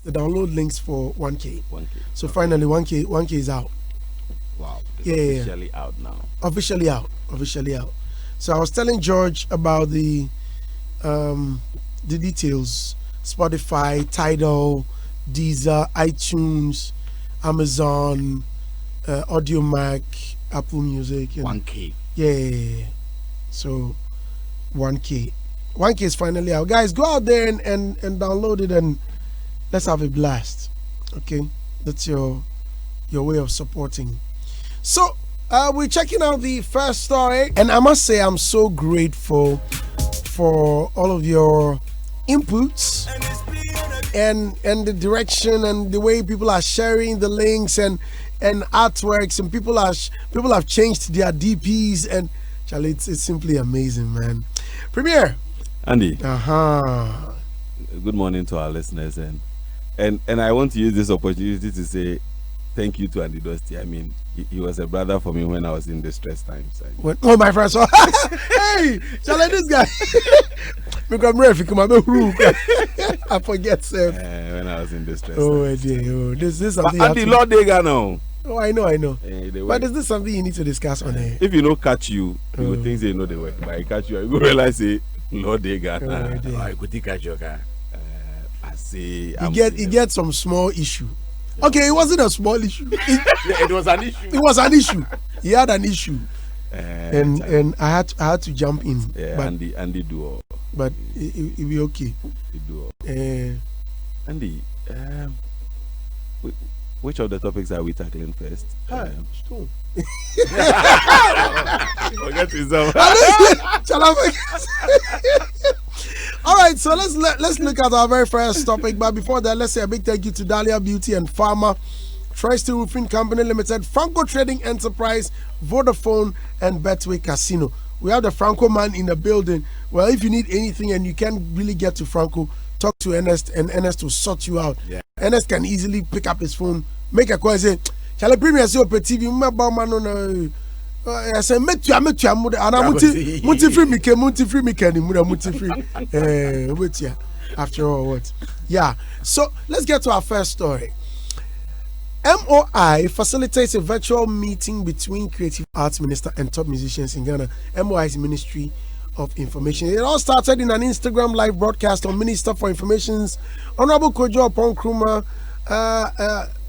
the download links for 1K. 1K. So finally 1K is out. Wow. It's officially out now. Officially out. So I was telling George about the details. Spotify, Tidal, Deezer, iTunes, Amazon, AudioMac, Apple Music. 1K. Yeah. So 1K. 1K is finally out. Guys, go out there and download it and let's have a blast. Okay? That's your way of supporting. So we're checking out the first story, and I must say I'm so grateful for all of your inputs and the direction and the way people are sharing the links and artworks, and people have changed their DPs, and Charlie, it's simply amazing, man. Premier Andy. Good morning to our listeners, and I want to use this opportunity to say thank you to Andy Dusty. I mean, he was a brother for me when I was in distress times. Oh, my friend. So, hey, Charlie, this guy. I forget, sir. When I was in distress. Oh, dear. Oh, this is something. Andy, Lord Dega now. Oh, I know. But is this something you need to discuss on air? If you know catch you would think they know the work. But I catch you, you realize say Lord Dega. I could catch your car. I say he get some small issue. Okay, it wasn't a small issue. It was an issue. It was an issue. He had an issue, and I had to jump in. Yeah, but, Andy do all. But it be okay. He do all. Andy, which of the topics are we tackling first? Stone. Forget yourself. All right, so let's look at our very first topic. But before that, let's say a big thank you to Dahlia Beauty and Pharma, Tri-State Roofing Company Limited, Franco Trading Enterprise, Vodafone, and Betway Casino. We have the Franco man in the building. Well, if you need anything and you can't really get to Franco, talk to Ernest, and Ernest will sort you out. Yeah. Ernest can easily pick up his phone, make a call, and say, "Shall I bring you a TV? I said, "Met you, and I'm multi-free, after all, what?" Yeah. So let's get to our first story. MOI facilitates a virtual meeting between Creative Arts Minister and top musicians in Ghana. MOI is Ministry of Information. It all started in an Instagram live broadcast on Minister for Information's Honorable Kojo Opon Nkrumah.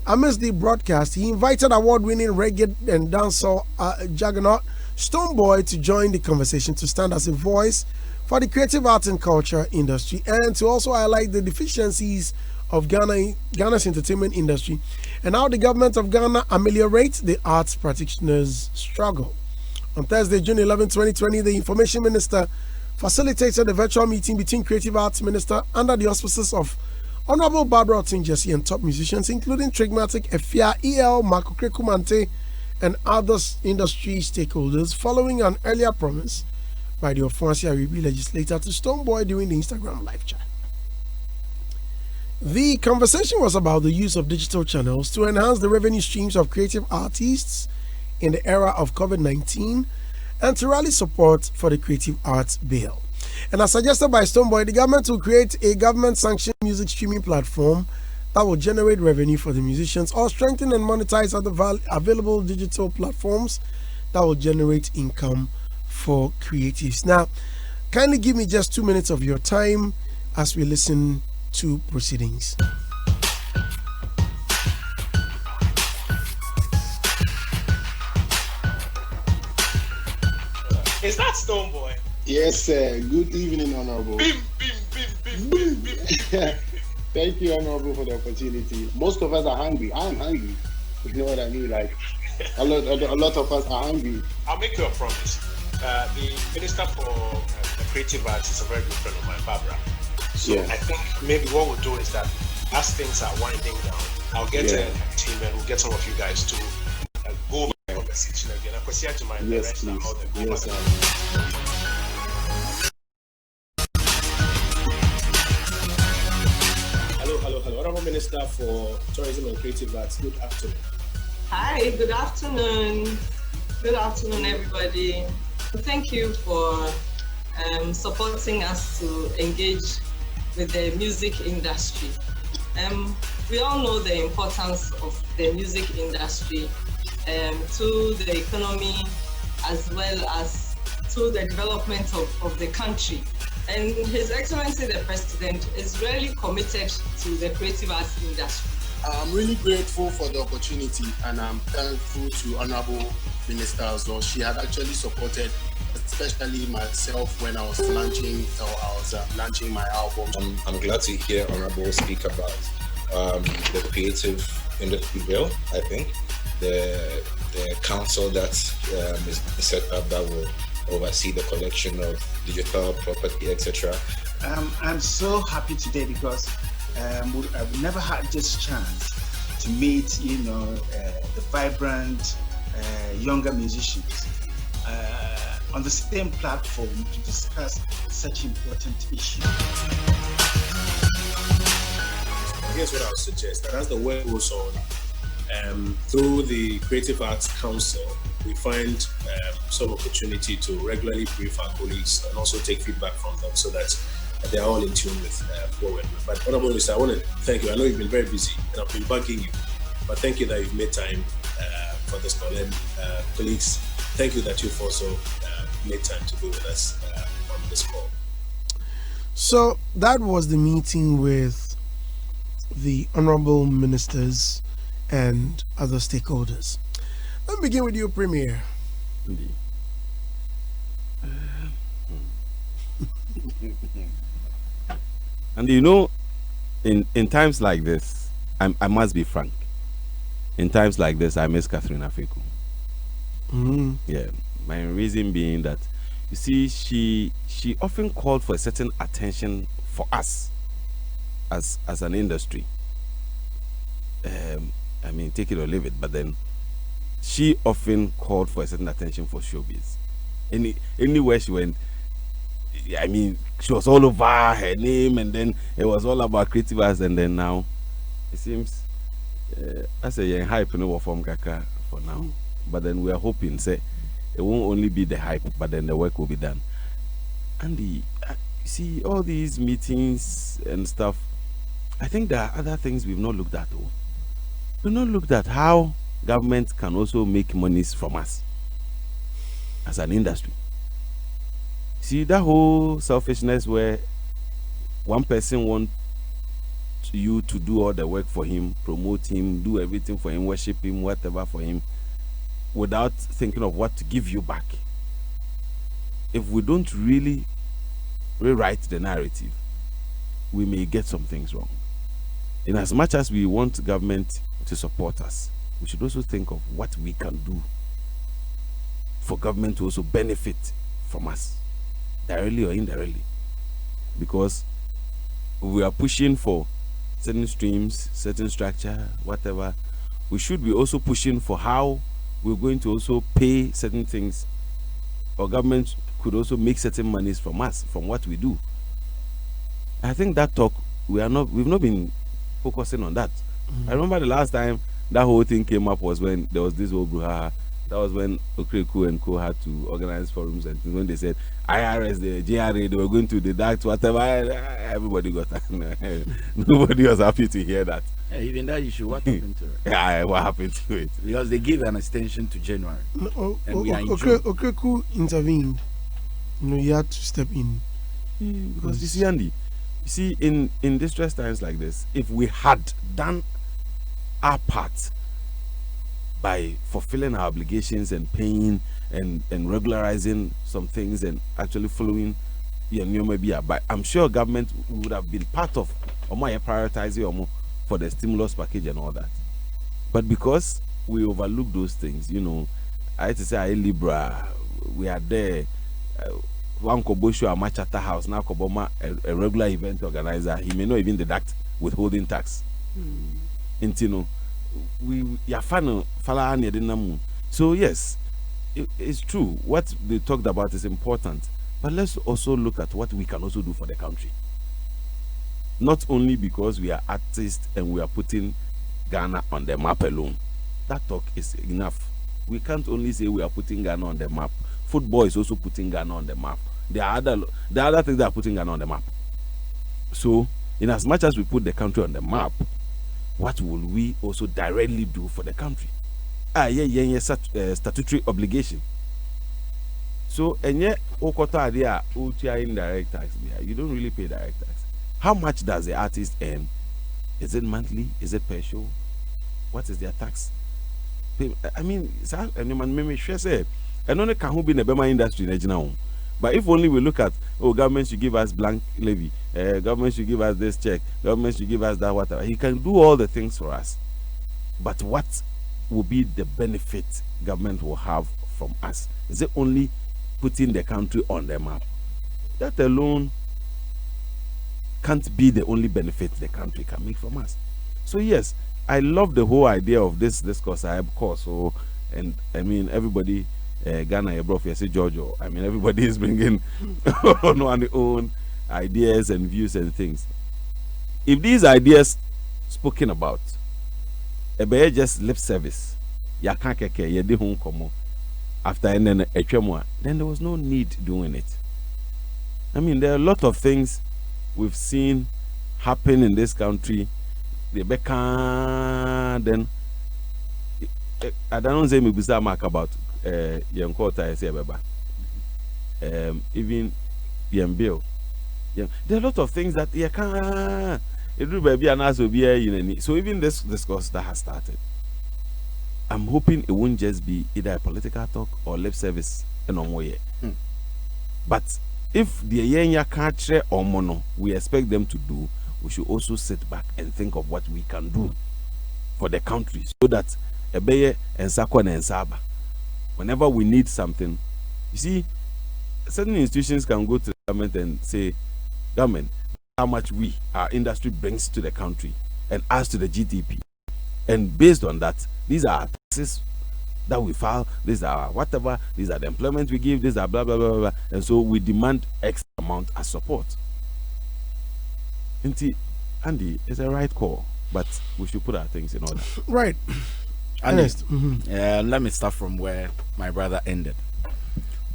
Amidst the broadcast, he invited award-winning reggae and dancehall juggernaut Stonebwoy to join the conversation, to stand as a voice for the creative arts and culture industry, and to also highlight the deficiencies of Ghana's entertainment industry and how the government of Ghana ameliorates the arts practitioners' struggle. On Thursday, June 11, 2020, the Information Minister facilitated a virtual meeting between Creative Arts Minister under the auspices of Honorable Barbara Otin-Jesse and top musicians, including Trigmatic, Efia, EL, Marco Krekumante, and other industry stakeholders, following an earlier promise by the Ofonsi Aribi legislator to Stonebwoy during the Instagram live chat. The conversation was about the use of digital channels to enhance the revenue streams of creative artists in the era of COVID-19 and to rally support for the Creative Arts Bill. And as suggested by Stonebwoy, the government will create a government-sanctioned music streaming platform that will generate revenue for the musicians, or strengthen and monetize other available digital platforms that will generate income for creatives. Now, kindly give me just 2 minutes of your time as we listen to proceedings. Is that Stonebwoy? Yes, sir. Good evening, Honorable. Bim. Thank you, Honorable, for the opportunity. Most of us are hungry. I'm hungry. You know what I mean? Like, a lot of us are hungry. I'll make you a promise. The Minister for Creative Arts is a very good friend of mine, Barbara. So I think maybe what we'll do is that as things are winding down, I'll get a team and we'll get some of you guys to go over the conversation again. I'll see to my yes, please. Yes, sir. Hello. Honorable Minister for Tourism and Creative Arts, good afternoon. Hi, good afternoon. Good afternoon, everybody. Thank you for supporting us to engage with the music industry. We all know the importance of the music industry to the economy as well as to the development of the country. And His Excellency the President is really committed to the creative arts industry. I'm really grateful for the opportunity, and I'm thankful to Honorable Minister as well. She had actually supported, especially myself, when I was launching my album. I'm glad to hear Honorable speak about the creative industry bill. I think the council that is set up that will oversee the collection of digital property, etc. I'm so happy today because I've never had this chance to meet, the vibrant younger musicians on the same platform to discuss such important issues. Here's what I would suggest: that as the work goes on, through the Creative Arts Council, we find some opportunity to regularly brief our colleagues and also take feedback from them so that they're all in tune with what we're doing. But Honorable Minister, I want to thank you. I know you've been very busy and I've been bugging you, but thank you that you've made time for this call. And colleagues, thank you that you've also made time to be with us on this call. So that was the meeting with the honorable ministers and other stakeholders. Let me begin with you, Premier. Indeed. And in times like this, I must be frank. In times like this, I miss Catherine Afeku. Yeah, my reason being that, you see, she often called for a certain attention for us as an industry. I mean, take it or leave it, but then she often called for a certain attention for showbiz. Anywhere she went, I mean, she was all over her name, and then it was all about creative arts, and then now it seems I say hype no form kaka for now. But then we are hoping, say, it won't only be the hype, but then the work will be done. And you see all these meetings and stuff, I think there are other things we've not looked at. We've not looked at how government can also make monies from us as an industry. See that whole selfishness where one person wants you to do all the work for him, promote him, do everything for him, worship him, whatever for him, without thinking of what to give you back. If we don't really rewrite the narrative, we may get some things wrong. In as much as we want government to support us, we should also think of what we can do for government to also benefit from us, directly or indirectly. Because we are pushing for certain streams, certain structure, whatever, we should be also pushing for how we're going to also pay certain things, or government could also make certain monies from us, from what we do. I think that talk, we've not been focusing on that. I remember the last time that whole thing came up was when there was this whole brouhaha. That was when Okreku and Co had to organize forums, and when they said IRS, the JRA, they were going to deduct whatever. Everybody got nobody was happy to hear that. Even that issue, what happened to it? Yeah, what happened to it? Because they gave an extension to January. And we are in June. Okreku intervened. He had to step in. Because you see, Andy, you see, in distress times like this, if we had done our part by fulfilling our obligations and paying and regularizing some things and actually following maybe, but I'm sure government would have been part of prioritizing for the stimulus package and all that. But because we overlook those things, I had to say, Libra, we are there. One Kobosho a match at the house now, Koboma, a regular event organizer, he may not even deduct withholding tax. Intino. So yes, it's true. What they talked about is important, but let's also look at what we can also do for the country. Not only because we are artists and we are putting Ghana on the map alone. That talk is enough. We can't only say we are putting Ghana on the map. Football is also putting Ghana on the map. There are other things that are putting Ghana on the map. So In as much as we put the country on the map, what will we also directly do for the country? Statutory obligation. So, and yet, indirect tax, you don't really pay direct tax. How much does the artist earn? Is it monthly? Is it per show? What is their tax? I mean, and only can be in the Bema industry. But if only we look at, government should give us blank levy, government should give us this check, government should give us that, whatever. He can do all the things for us. But what will be the benefit government will have from us? Is it only putting the country on the map? That alone can't be the only benefit the country can make from us. So yes, I love the whole idea of this discourse. I of course, so, and I mean everybody, Ghana, say Giorgio. I mean everybody is bringing on their own ideas and views and things. If these ideas spoken about, be just lip service, after and then there was no need doing it. I mean, there are a lot of things we've seen happen in this country. The Becca, then I don't say me bizarre mark about young quarter. I say even Bill. Yeah, there are a lot of things that you can't. It will be an as will be. So even this discourse that has started, I'm hoping it won't just be either a political talk or lip service and no more. But if the Yenya can't or mono, we expect them to do, we should also sit back and think of what we can do for the country, so that Ebeye and Sakwan and Saba, whenever we need something, you see, certain institutions can go to the government and say, government, how much our industry brings to the country and adds to the GDP. And based on that, these are taxes that we file, these are whatever, these are the employment we give, these are blah, blah, blah, blah, blah. And so we demand X amount as support. Andy, it's a right call, but we should put our things in order. Right. Andy, let me start from where my brother ended.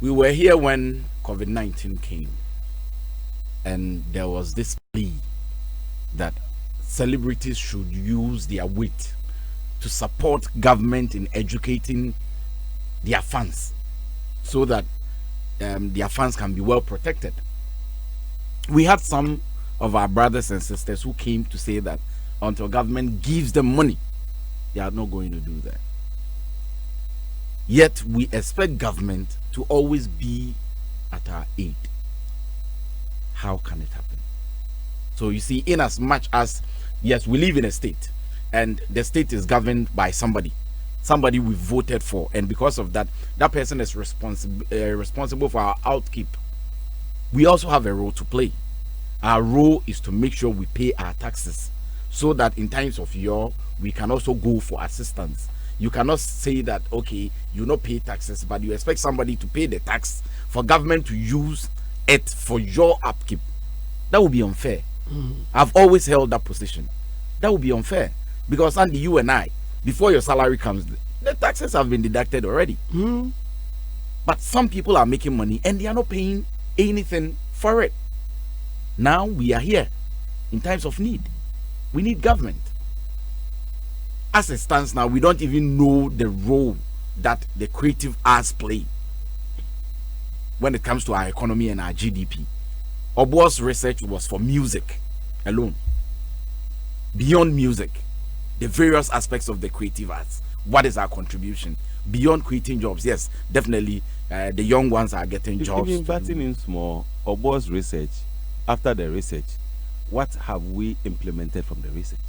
We were here when COVID-19 came, and there was this plea that celebrities should use their weight to support government in educating their fans, so that their fans can be well protected. We had some of our brothers and sisters who came to say that until government gives them money, they are not going to do that. Yet we expect government to always be at our aid. How can it happen? So you see, in as much as, yes, we live in a state, and the state is governed by somebody we voted for, and because of that, that person is responsible for our upkeep. We also have a role to play. Our role is to make sure we pay our taxes, so that in times of we can also go for assistance. You cannot say that, okay, you not pay taxes, but you expect somebody to pay the tax for government to use it for your upkeep. That would be unfair. I've always held that position. That would be unfair, because Andy, you and I, before your salary comes, the taxes have been deducted already. But some people are making money and they are not paying anything for it. Now we are here in times of need. We need government. As it stands now, we don't even know the role that the creative arts play when it comes to our economy and our GDP. Obo's research was for music alone. Beyond music, the various aspects of the creative arts, what is our contribution? Beyond creating jobs, yes, definitely the young ones are getting jobs. Even batting in small, Obo's research, after the research, what have we implemented from the research?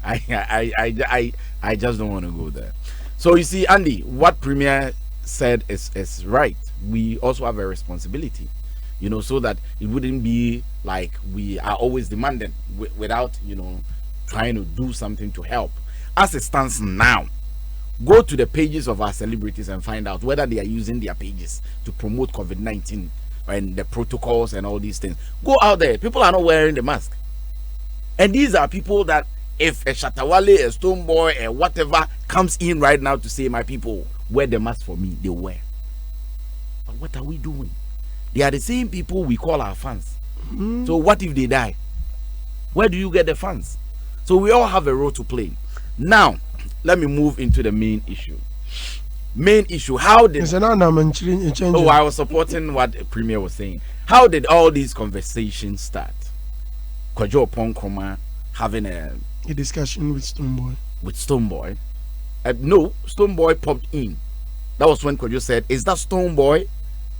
I just don't want to go there. So you see, Andy, what Premier said is right. We also have a responsibility, so that it wouldn't be like we are always demanding without, trying to do something to help. As it stands now, go to the pages of our celebrities and find out whether they are using their pages to promote COVID-19 and the protocols and all these things. Go out there. People are not wearing the mask. And these are people that if a Shatawale, a Stoneboy, or whatever comes in right now to say, my people, wear the mask for me, they wear. But what are we doing? They are the same people we call our fans. So what if they die? Where do you get the funds? So we all have a role to play. Now, let me move into the main issue. How did... Oh, I was supporting what the Premier was saying. How did all these conversations start? Kwajo Ponkroma having a discussion with Stoneboy. No, Stoneboy popped in. That was when Kwajo said, "Is that Stoneboy?"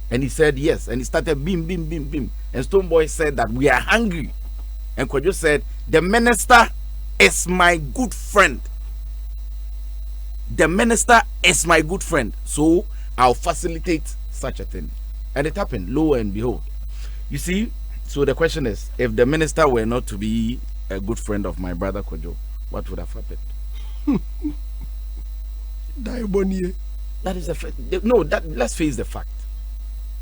And he said yes. And he started bim, bim, bim, bim. And Stoneboy said that we are hungry. And Kwajo said, "The minister is my good friend. The minister is my good friend. So I'll facilitate such a thing." And it happened, lo and behold. You see, so the question is, if the minister were not to be a good friend of my brother Kwajo, what would have happened? That is a fact. No, let's face the fact.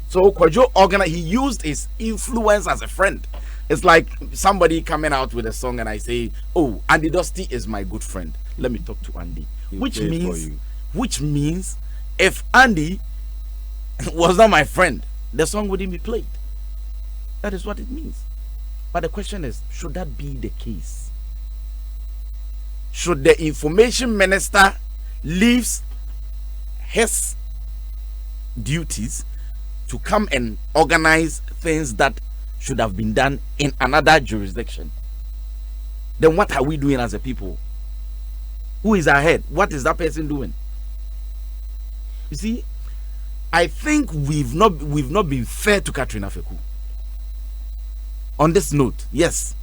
So Kwajo organized, he used his influence as a friend. It's like somebody coming out with a song and I say, "Oh, Andy Dusty is my good friend. Let me talk to Andy." Which means if Andy was not my friend, the song wouldn't be played. That is what it means. But the question is, should that be the case? Should the information minister leave his duties to come and organize things that should have been done in another jurisdiction? Then what are we doing as a people? Who is ahead? What is that person doing? You see, I think we've not been fair to Catherine Afeku. On this note, yes,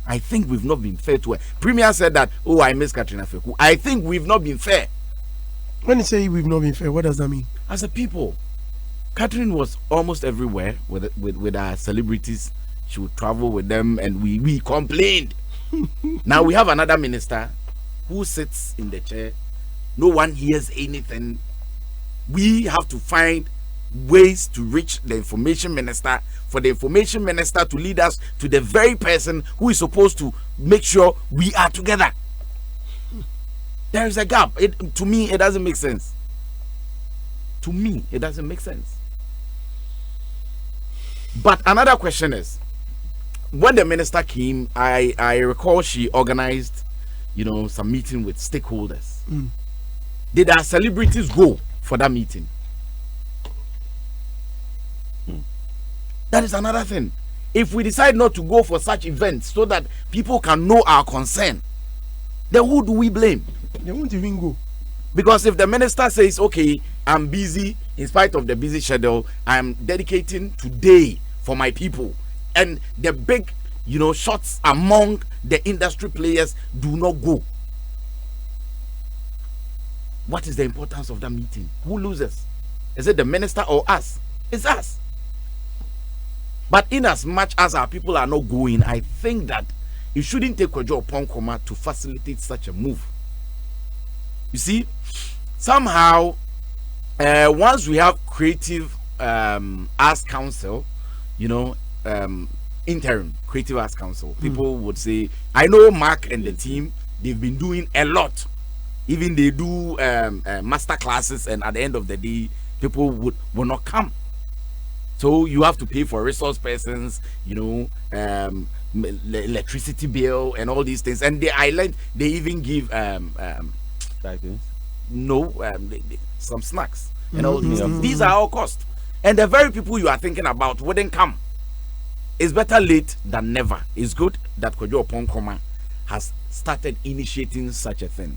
I think we've not been fair to her. Premier said that, "Oh, I miss Catherine Afeku." I think we've not been fair. When you say we've not been fair, what does that mean? As a people, Catherine was almost everywhere with our celebrities. She would travel with them, and we complained. Now we have another minister who sits in the chair. No one hears anything. We have to find ways to reach the information minister, for the information minister to lead us to the very person who is supposed to make sure we are together. There is a gap. To me, it doesn't make sense. To me, it doesn't make sense. But another question is, when the minister came, I recall she organized, some meeting with stakeholders. Did our celebrities go for that meeting? That is another thing. If we decide not to go for such events so that people can know our concern, then who do we blame? They won't even go. Because if the minister says, "Okay, I'm busy, in spite of the busy schedule, I'm dedicating today for my people," and the big, shots among the industry players do not go, what is the importance of that meeting? Who loses? Is it the minister or us? It's us. But in as much as our people are not going, I think that it shouldn't take Kwajo Ponkroma to facilitate such a move. You see, somehow, once we have creative arts council, interim creative arts council, people would say, "I know Mark and the team, they've been doing a lot. Even they do master classes, and at the end of the day, people will not come. So you have to pay for resource persons, electricity bill and all these things." And they even give some snacks and all these things. These are all costs. And the very people you are thinking about wouldn't come. It's better late than never. It's good that Kwajo Ponkroma has started initiating such a thing.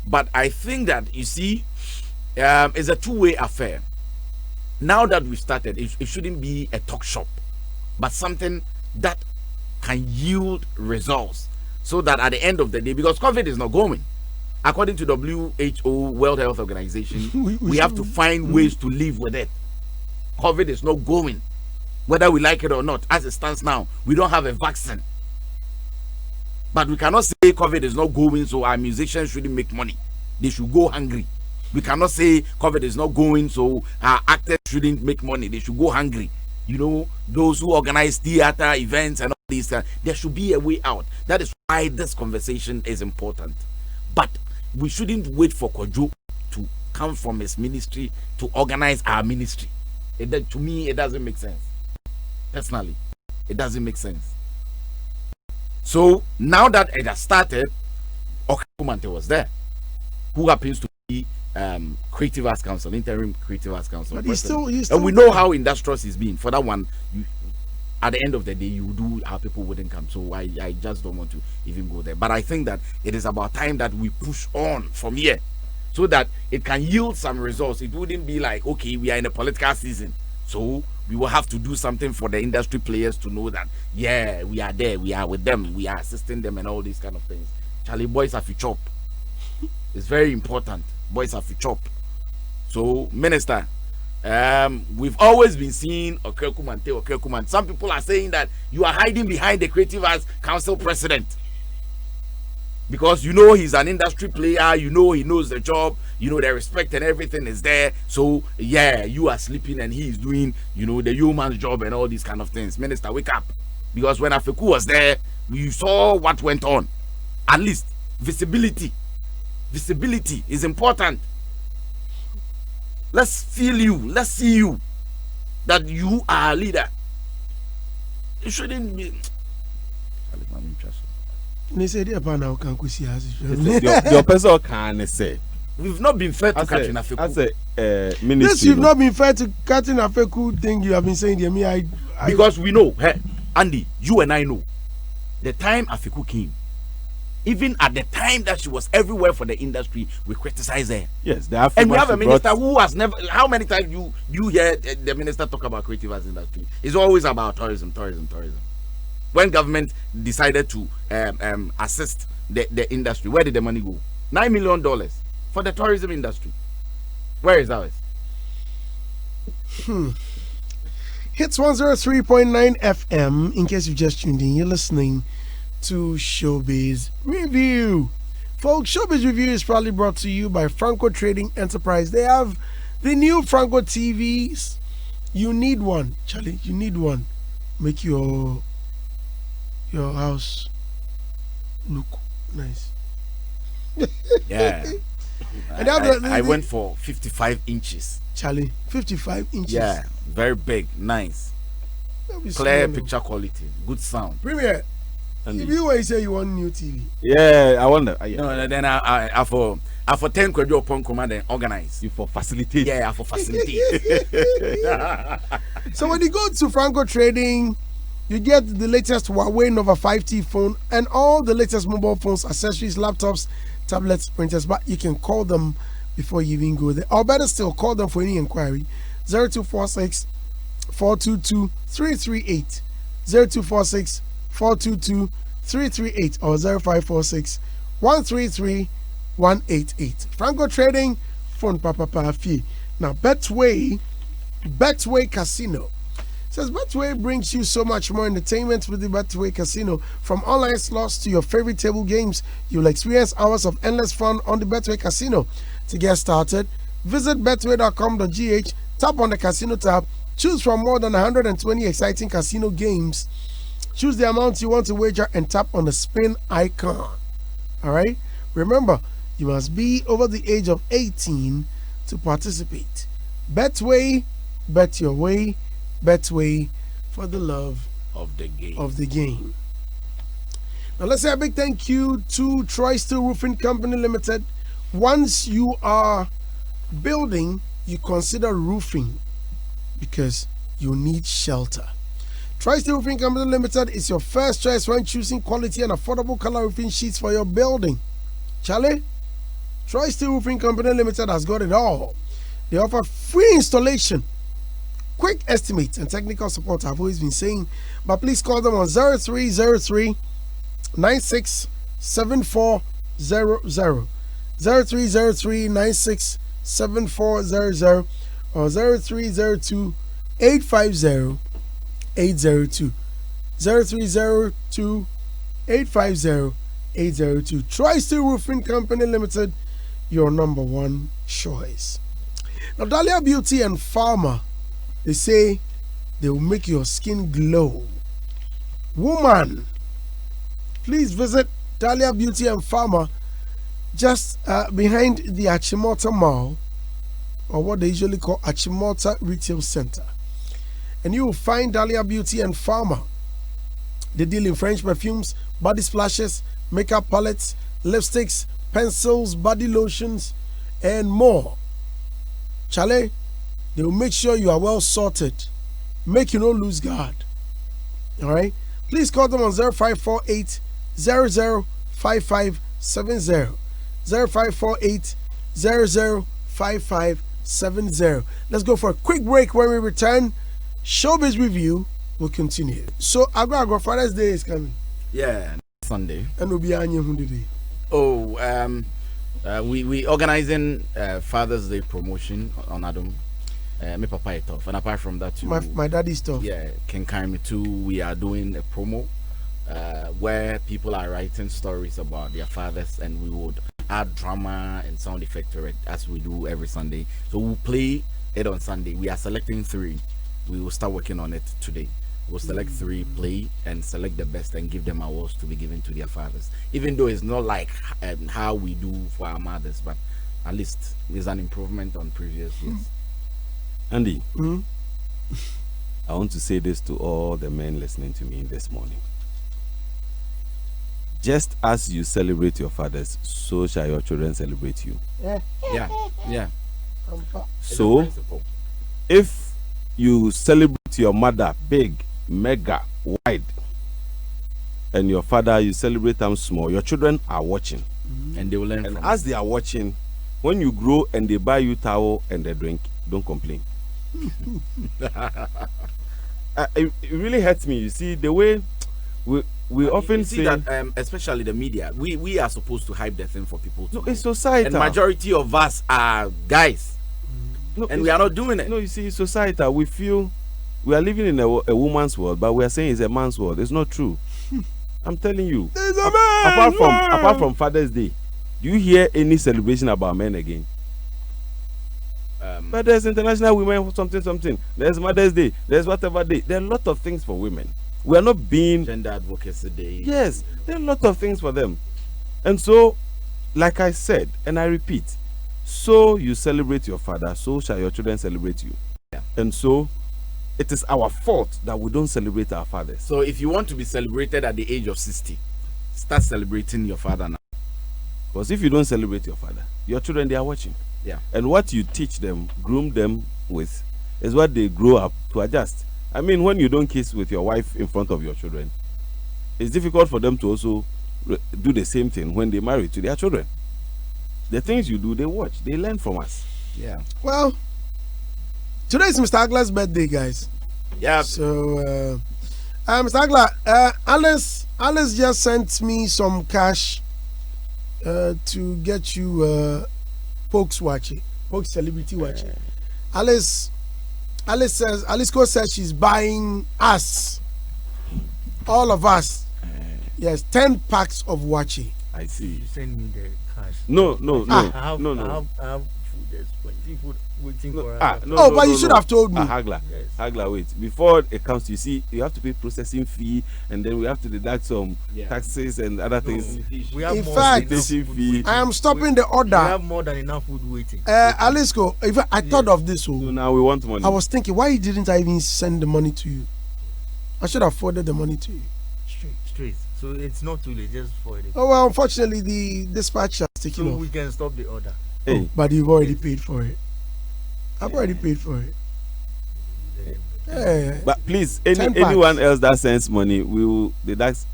But I think that, you see, it's a two-way affair. Now that we've started, it shouldn't be a talk shop, but something that can yield results, so that at the end of the day, because COVID is not going, according to WHO, World Health Organization, we have to find ways to live with it. COVID is not going, whether we like it or not. As it stands now, we don't have a vaccine. But we cannot say COVID is not going, so our musicians shouldn't make money. They should go hungry. We cannot say COVID is not going, so our actors shouldn't make money. They should go hungry. Those who organize theater events and all these, there should be a way out. That is why this conversation is important. But we shouldn't wait for Kwajo to come from his ministry to organize our ministry. To me, it doesn't make sense, personally. It doesn't make sense. So now that it has started, Okumante was there, who happens to be Creative Arts Council, interim Creative Arts Council. But he's still and we know how industrious he's been. For that one, at the end of the day, you do, our people wouldn't come. So I just don't want to even go there. But I think that it is about time that we push on from here, so that it can yield some results. It wouldn't be like, okay, we are in a political season, so we will have to do something for the industry players to know that, yeah, we are there, we are with them, we are assisting them, and all these kind of things. Charlie, boys have to chop. It's very important. Boys have to chop. So, Minister, we've always been seeing Okekumante. Some people are saying that you are hiding behind the Creative Arts Council president, because you know he's an industry player, you know he knows the job, you know the respect and everything is there. So yeah, you are sleeping and he is doing, you know, the human's job and all these kind of things. Minister, wake up, because when Afeku was there, you saw what went on. At least visibility is important. Let's feel you, let's see you, that you are a leader. It shouldn't be. Your person can say we've not been fair to Catherine Afeku. As a ministry, yes, you've not been fair to Catherine Afeku thing you have been saying there. Because we know, hey, Andy, you and I know, the time Afeku came, even at the time that she was everywhere for the industry, we criticize her. Yes, and we have a minister who has never. How many times you hear the minister talk about creative arts industry? It's always about tourism. When government decided to assist the industry, where did the money go? $9 million for the tourism industry. Where is ours? Hitz 103.9 FM. In case you've just tuned in, you're listening to Showbiz Review. Folks, Showbiz Review is proudly brought to you by Franco Trading Enterprise. They have the new Franco TVs. You need one, Charlie. You need one. Make your house look nice. Yeah. And I went for 55 inches. Charlie, 55 inches. Yeah, very big, nice. Clear picture quality, good sound. Premier, if you were say you want new TV. Yeah, I wonder. No, then I for 10 kwadwo upon command and organize. You for facilitate. Yeah, for facilitate. So when you go to Franco Trading, you get the latest Huawei Nova 5T phone and all the latest mobile phones, accessories, laptops, tablets, printers. But you can call them before you even go there. Or better still, call them for any inquiry. 0246 422 338. 0246 422 338 or 0546 133 188. Franco Trading, phone papa fee. Now, Betway Casino. Says Betway brings you so much more entertainment with the Betway Casino. From online slots to your favorite table games, you'll experience hours of endless fun on the Betway Casino. To get started, visit betway.com.gh, tap on the casino tab, choose from more than 120 exciting casino games, choose the amount you want to wager, and tap on the spin icon. Alright? Remember, you must be over the age of 18 to participate. Betway, bet your way. Betway, for the love of the game. Now let's say a big thank you to Troy Steel Roofing Company Limited. Once you are building, you consider roofing because you need shelter. Troy Steel Roofing Company Limited is your first choice when choosing quality and affordable color roofing sheets for your building. Charlie, Troy Steel Roofing Company Limited has got it all. They offer free installation, quick estimates, and technical support. I've always been saying, but please call them on 0303 967400, 0303 967400, or 0302 850 802, 0302 850 802. Troy Steel Roofing Company Limited, your number one choice. Now, Dahlia Beauty and Pharma, they say they will make your skin glow. Woman, please visit Dahlia Beauty and Pharma just behind the Achimota Mall, or what they usually call Achimota Retail Center. And you will find Dahlia Beauty and Pharma They deal in French perfumes, body splashes, makeup palettes, lipsticks, pencils, body lotions, and more. Chale, they will make sure you are well sorted. Make you no lose guard. All right? Please call them on 0548 005570. 0548 005570. Let's go for a quick break. When we return, Showbiz Review will continue. So, Agro Father's Day is coming. Yeah, Sunday. And we'll be on your day. Oh, we organizing Father's Day promotion on Adam. My papa is tough, and apart from that too, my daddy's tough. Yeah, Ken Kaimi too. We are doing a promo where people are writing stories about their fathers, and we would add drama and sound effect to it as we do every Sunday. So we'll play it on Sunday. We are selecting 3. We will start working on it today. We'll select 3, play, and select the best and give them awards to be given to their fathers. Even though it's not like how we do for our mothers, but at least there's an improvement on previous years. Andy, I want to say this to all the men listening to me this morning. Just as you celebrate your fathers, so shall your children celebrate you. Yeah. So, if you celebrate your mother big, mega, wide, and your father you celebrate them small, your children are watching, and they will learn. And as they are watching, when you grow and they buy you towel and they drink, don't complain. It really hurts me. You see the way we often see that, especially the media, we are supposed to hype the thing for people. No, it's society. And majority of us are guys, and we are not doing it. No, you see, society. We feel we are living in a woman's world, but we are saying it's a man's world. It's not true. I'm telling you. Apart from Father's Day, do you hear any celebration about men again? But there's International Women something. There's Mother's Day. There's whatever day. There are a lot of things for women. We are not being Gender Advocacy Day. Yes, there are a lot of things for them. And so, like I said, and I repeat, so you celebrate your father, so shall your children celebrate you. Yeah. And so, it is our fault that we don't celebrate our fathers. So if you want to be celebrated at the age of 60, start celebrating your father now. Because if you don't celebrate your father, your children, they are watching. Yeah. And what you teach them, groom them with, is what they grow up to adjust. I mean, when you don't kiss with your wife in front of your children, it's difficult for them to also do the same thing when they marry to their children. The things you do, they watch, they learn from us. Yeah. Well, today is Mr. Agla's birthday, guys. Yeah. So, Mr. Agla, Alice just sent me some cash to get you Pokes watching, Pokes celebrity watching. Alice says she's buying us, all of us. Yes, 10 packs of watching. I see. You send me the cash. No. I have food. There's plenty food waiting for us. But you should have told me. Hagla, wait. Before it comes to, you see, you have to pay processing fee, and then we have to deduct some taxes and other things. We have in fact, I am stopping the order. We have more than enough food waiting. Alice, I thought of this. So now we want money. I was thinking, why didn't I even send the money to you? I should have forwarded the money to you. Straight. So it's not too late, just for it. Oh, well, unfortunately, the dispatch has taken off. So we can stop the order. Hey. But you've already paid for it. I've already paid for it. Yeah. But please, anyone else that sends money, we will deduct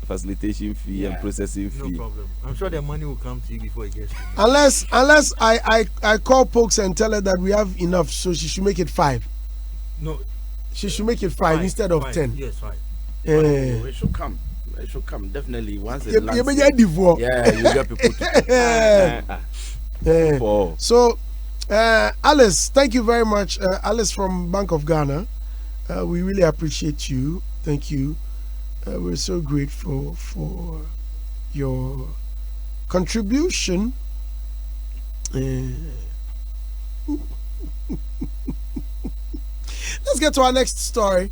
facilitation fee and processing fee. No problem. I'm sure the money will come to you before it gets to me. Unless I call Pokes and tell her that we have enough, so she should make it 5. No. She should make it 5 instead of 10. Yes, 5. It should come. It should come definitely once it lands. You get people to So, Alice, thank you very much. Alice from Bank of Ghana. We really appreciate you. Thank you. We're so grateful for your contribution. Let's get to our next story.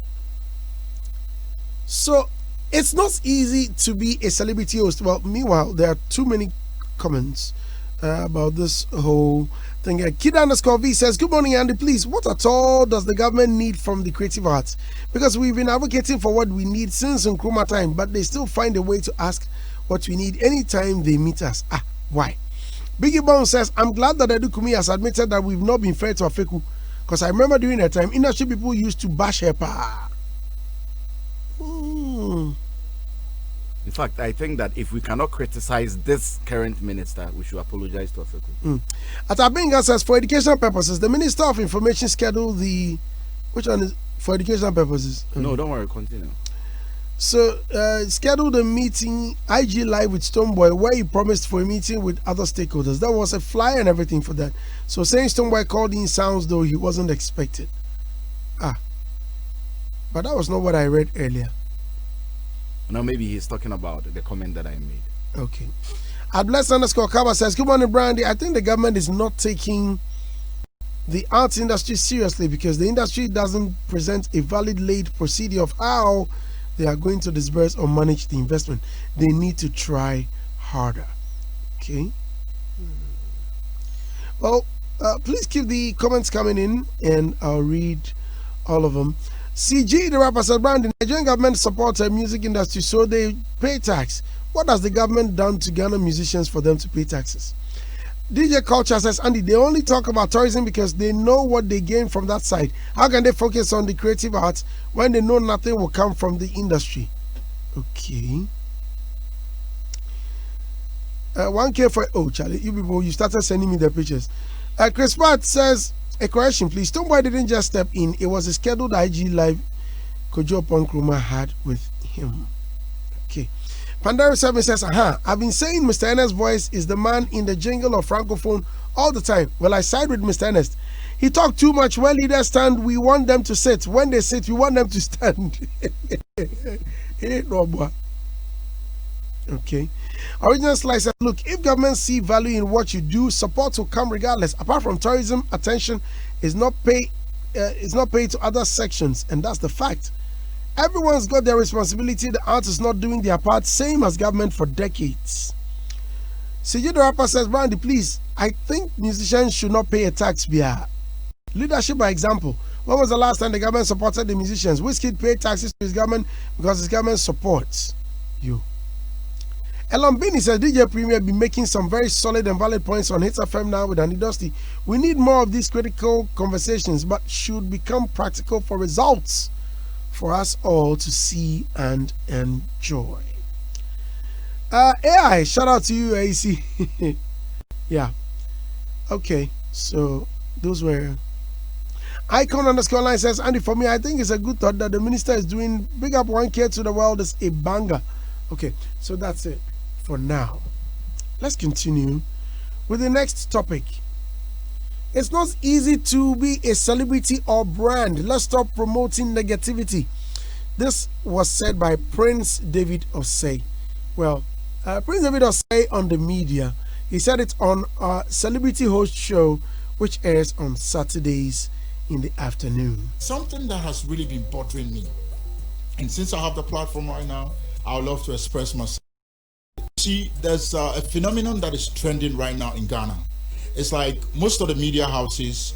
So, it's not easy to be a celebrity host. Well, meanwhile, there are too many comments about this whole thing. Kid underscore V says, good morning, Andy. Please, what at all does the government need from the creative arts? Because we've been advocating for what we need since Nkrumah time, but they still find a way to ask what we need anytime they meet us. Why? Biggie Bone says, I'm glad that Edu Kumi has admitted that we've not been fair to Afeku, because I remember during that time, industry people used to bash her. In fact, I think that if we cannot criticize this current minister, we should apologize to Afeku. Atabinga says, for educational purposes, the Minister of Information scheduled the... Which one is for educational purposes? No, don't worry, continue. So, scheduled a meeting, IG Live with Stoneboy, where he promised for a meeting with other stakeholders. There was a flyer and everything for that. So, saying Stoneboy called in sounds though he wasn't expected. But that was not what I read earlier. Now, maybe he's talking about the comment that I made. Okay. Adbless underscore Kaba says, good morning, Brandy. I think the government is not taking the arts industry seriously because the industry doesn't present a valid laid procedure of how they are going to disburse or manage the investment. They need to try harder. Okay. Well, please keep the comments coming in and I'll read all of them. CG, the rapper, said, Brand, the Nigerian government supports the music industry, so they pay tax. What has the government done to Ghana musicians for them to pay taxes? DJ Culture says, Andy, they only talk about tourism because they know what they gain from that side. How can they focus on the creative arts when they know nothing will come from the industry? Okay. 1K for... Oh, Charlie, you people, you started sending me the pictures. Chris Pratt says... A correction, please. Stoneboy didn't just step in. It was a scheduled IG Live Kojo Nkrumah had with him. Okay. Pandora 7 says, I've been saying Mr. Ernest's voice is the man in the jingle of Francophone all the time. Well, I side with Mr. Ernest. He talked too much. When leaders stand, we want them to sit. When they sit, we want them to stand. Okay. Original Slice says, look, if governments see value in what you do, support will come regardless. Apart from tourism, attention is not paid to other sections, and that's the fact. Everyone's got their responsibility. The arts is not doing their part, same as government for decades. CJ the rapper says, Brandy, please, I think musicians should not pay a tax. Leadership by example. When was the last time the government supported the musicians? Wizkid paid taxes to his government because his government supports you. Elon Bini says, DJ Premier be making some very solid and valid points on Hitz FM now with Andy Dusty. We need more of these critical conversations, but should become practical for results for us all to see and enjoy. AI, shout out to you, AC. Yeah. Okay, so those were... Icon underscore line says, Andy, for me, I think it's a good thought that the minister is doing. Big up 1K to the world is a banger. Okay, so that's it for now. Let's continue with the next topic. It's not easy to be a celebrity or brand. Let's stop promoting negativity. This was said by Prince David Osei. Well, Prince David Osei on the media. He said it on a celebrity host show which airs on Saturdays in the afternoon. Something that has really been bothering me, and since I have the platform right now, I would love to express myself. See, there's a phenomenon that is trending right now in Ghana. It's like most of the media houses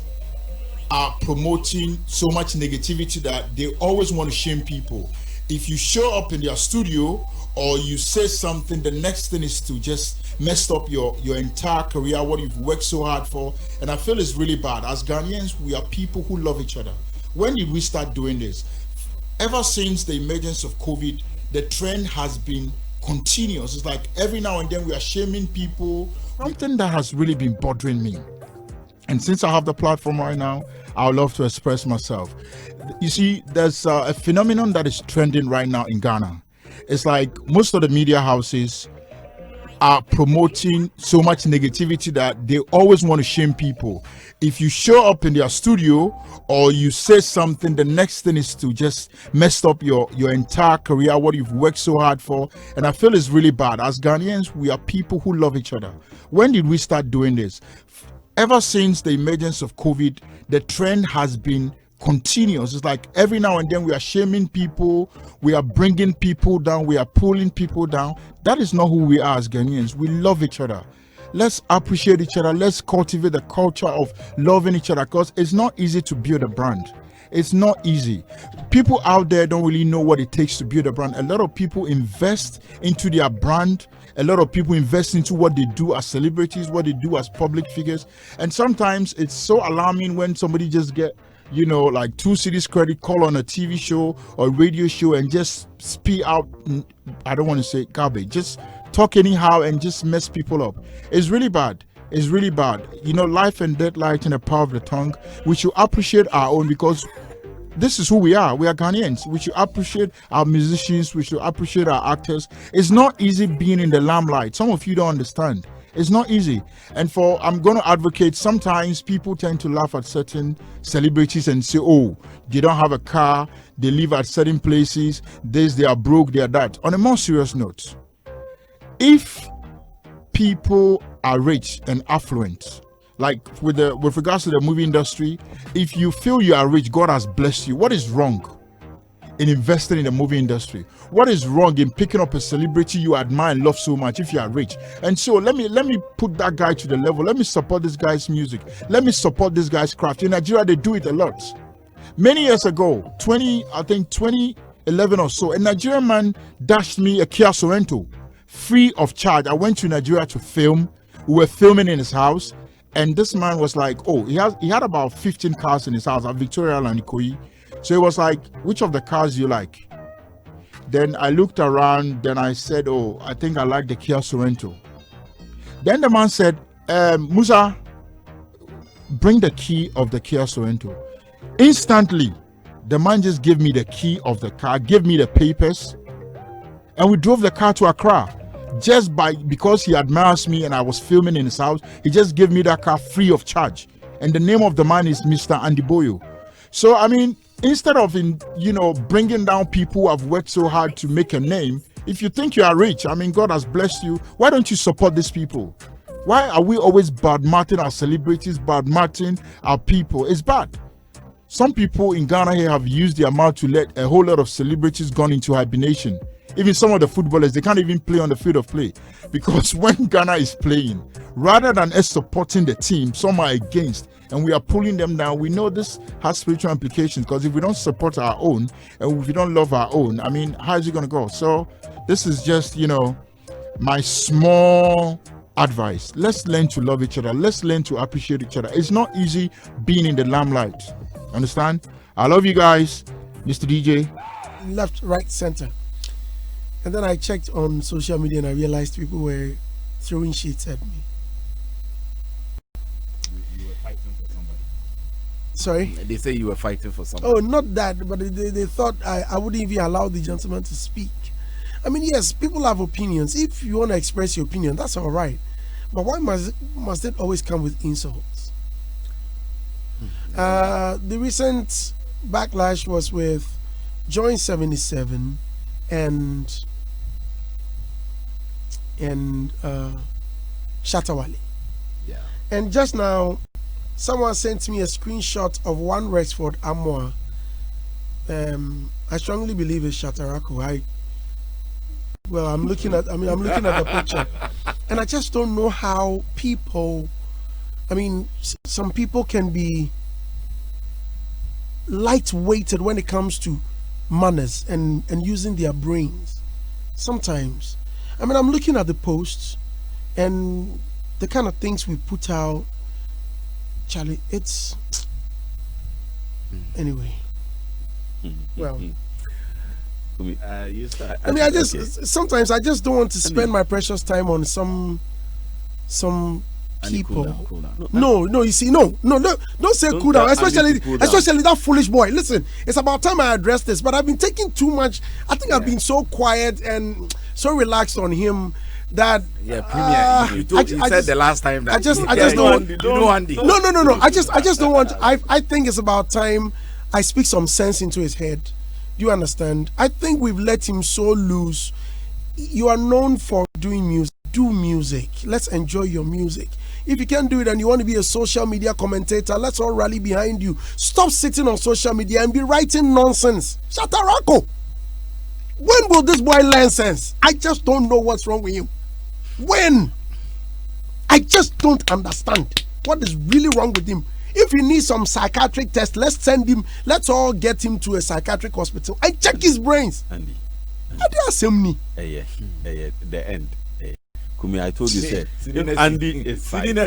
are promoting so much negativity that they always want to shame people. If you show up in their studio or you say something, the next thing is to just mess up your entire career, what you've worked so hard for. And I feel it's really bad. As Ghanaians, we are people who love each other. When did we start doing this? Ever since the emergence of COVID, the trend has been continuous. It's like every now and then we are shaming people. Something that has really been bothering me, and since I have the platform right now, I would love to express myself. You see, there's a phenomenon that is trending right now in Ghana. It's like most of the media houses are promoting so much negativity that they always want to shame people. If you show up in their studio or you say something, the next thing is to just mess up your entire career, what you've worked so hard for. And I feel it's really bad. As Ghanaians, we are people who love each other. When did we start doing this? Ever since the emergence of COVID, the trend has been continuous. It's like every now and then we are shaming people, we are bringing people down, we are pulling people down. That is not who we are as Ghanaians. We love each other. Let's appreciate each other. Let's cultivate the culture of loving each other, because it's not easy to build a brand. It's not easy. People out there don't really know what it takes to build a brand. A lot of people invest into their brand. A lot of people invest into what they do as celebrities, what they do as public figures. And sometimes it's so alarming when somebody just get, like 2 cities credit, call on a TV show or radio show and just spew out, I don't want to say garbage, just talk anyhow and just mess people up. It's really bad. It's really bad. Life and death lies in the power of the tongue. We should appreciate our own, because this is who we are. We are Ghanaians. We should appreciate our musicians. We should appreciate our actors. It's not easy being in the limelight. Some of you don't understand. It's not easy. And I'm going to advocate, sometimes people tend to laugh at certain celebrities and say, oh, they don't have a car, they live at certain places, they are broke, they are that. On a more serious note, if people are rich and affluent, like with regards to the movie industry, if you feel you are rich, God has blessed you, what is wrong in investing in the movie industry? What is wrong in picking up a celebrity you admire and love so much if you are rich? And so let me put that guy to the level. Let me support this guy's music. Let me support this guy's craft. In Nigeria, they do it a lot. Many years ago, 2011 or so, a Nigerian man dashed me a Kia Sorento free of charge. I went to Nigeria to film. We were filming in his house, and this man was like, oh, he had about 15 cars in his house at Victoria and Ikoyi. So he was like, which of the cars you like? Then I looked around, then I said, oh, I think I like the Kia Sorento. Then the man said, Musa, bring the key of the Kia Sorento. Instantly, the man just gave me the key of the car, gave me the papers, and we drove the car to Accra. Because he admires me and I was filming in his house, he just gave me that car free of charge. And the name of the man is Mr. Andy Boyo. So, I mean, instead of bringing down people who have worked so hard to make a name, if you think you are rich, I mean, God has blessed you, why don't you support these people? Why are we always bad-mouthing our celebrities, bad-mouthing our people? It's bad. Some people in Ghana here have used their mouth to let a whole lot of celebrities gone into hibernation. Even some of the footballers, they can't even play on the field of play, because when Ghana is playing, rather than us supporting the team, some are against, and we are pulling them down. We know this has spiritual implications, because if we don't support our own and if we don't love our own, I mean, how is it going to go? So this is just, my small advice. Let's learn to love each other. Let's learn to appreciate each other. It's not easy being in the limelight. Understand? I love you guys. Mr. DJ. Left, right, center. And then I checked on social media and I realized people were throwing shit at me. You were fighting for somebody. Sorry? They say you were fighting for somebody. Oh, not that, but they thought I wouldn't even allow the gentleman to speak. I mean, yes, people have opinions. If you want to express your opinion, that's all right. But why must it always come with insults? The recent backlash was with Joint 77 and Shatawale. Yeah. And just now, someone sent me a screenshot of one Rexford Amwa. I strongly believe it's Shatarako. I'm looking at the picture, and I just don't know how people. I mean, some people can be lightweighted when it comes to manners and using their brains. Sometimes, I mean, I'm looking at the posts and the kind of things we put out. Charlie, it's anyway. Well. You start. I mean, sometimes I just don't want to spend my precious time on some people. Cool down. No, you see, no, don't say cool down, especially that foolish boy. Listen, it's about time I address this, but I've been taking too much. I think I've been so quiet and so relaxed on him that Premier. You said the last time that I just don't. Andy. No. I just don't want. I think it's about time I speak some sense into his head. Do you understand? I think we've let him so loose. You are known for doing music. Do music. Let's enjoy your music. If you can't do it and you want to be a social media commentator, let's all rally behind you. Stop sitting on social media and be writing nonsense. Shatarako. When will this boy learn sense? I just don't know what's wrong with him. When? I just don't understand what is really wrong with him. If he needs some psychiatric test, let's send him. Let's all get him to a psychiatric hospital and check his brains. Andy. Yeah, the end. Kumi, I told you, say, if Andy is fighting,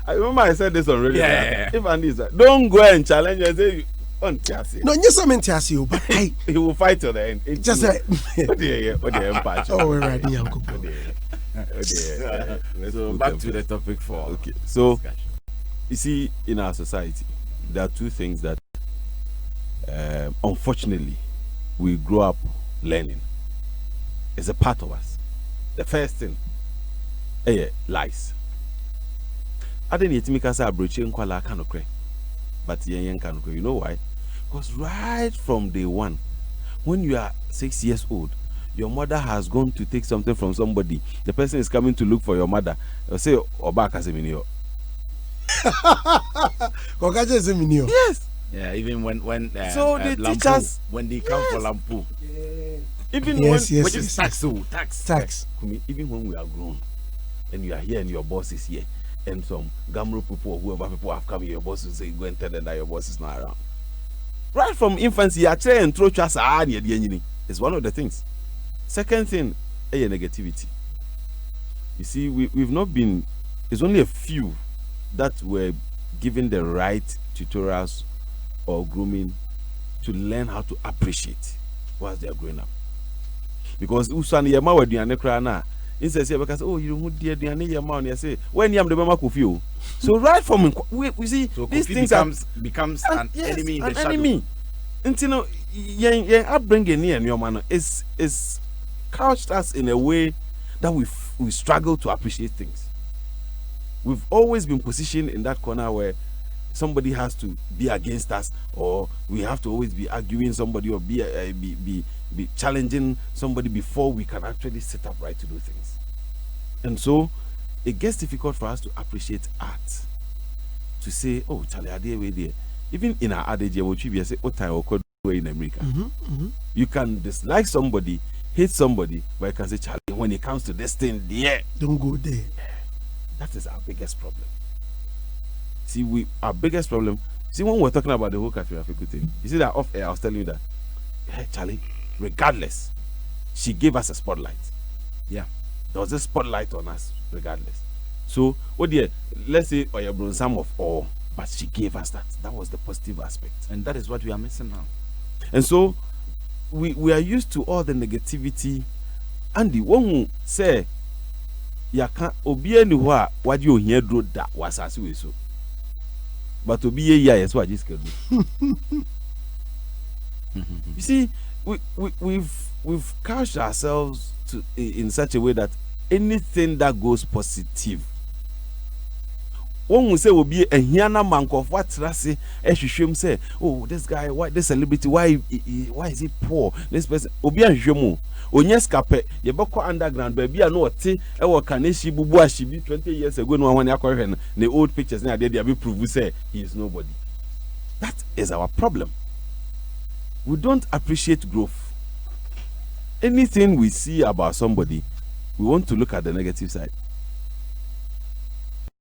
I remember I said this on radio. Yeah. If Andy is like, don't go and challenge and say, no, yes, I'm into but he will fight till the end. It's just like, oh, we're right. So back to the topic for. Okay, so discussion. You see, in our society, there are two things that, unfortunately, we grow up learning. It's a part of us. The first thing, lies. I didn't need to make us a broaching kwala kanokre, but yen kanokre. You know why? Because right from day one, when you are 6 years old, your mother has gone to take something from somebody. The person is coming to look for your mother. They'll say, Obaka Seminio. Yes. Yeah, even when so the Lampu, teachers, when they come for Lampu. Even yes, when yes, which yes, is tax. Even when we are grown and you are here and your boss is here and some Gamro people or whoever people have come, your boss will say, go and tell them that your boss is not around. Right from infancy, actually and throw trust is one of the things. Second thing, negativity. You see, we've not been, it's only a few that were given the right tutorials or grooming to learn how to appreciate whilst they are growing up. Because Usani Yama were doing a instead because oh you don't dear Yama and you say when you am the mama Kofi. So right from we see so these Kofi things becomes an enemy in the shadow. Enemy. Until your upbringing here and your man is couched us in a way that we struggle to appreciate things. We've always been positioned in that corner where somebody has to be against us, or we have to always be arguing somebody or be challenging somebody before we can actually sit upright to do things. And so it gets difficult for us to appreciate art. To say, oh, Charlie, are they there? Even in our adage, we say, oh, time or in America. You can dislike somebody, hate somebody, but you can say, Charlie, when it comes to this thing, don't go there. That is our biggest problem. See, our biggest problem. See, when we're talking about the whole Cafe Africa thing, you see that off air, I was telling you that, hey, Charlie, regardless, she gave us a spotlight. Yeah, there was a spotlight on us, regardless. So, let's say, or your some of all, but she gave us that. That was the positive aspect, and that is what we are missing now. And so, we are used to all the negativity. And the one who say, ya can't obi anywhere what you hear do that was as we so. But to be a year is what I just can do. You see, we've couched ourselves in such a way that anything that goes positive, one will say will be a hiana mank of what Rasi Eshishim say, oh, this guy, why this celebrity, why is he poor? This person Obi and Jomo. Onyeskape, ye boko underground, baby, I know what Kaneshi Bubua she be 20 years ago. No one the old pictures now they be prove say he is nobody. That is our problem. We don't appreciate growth. Anything we see about somebody, we want to look at the negative side.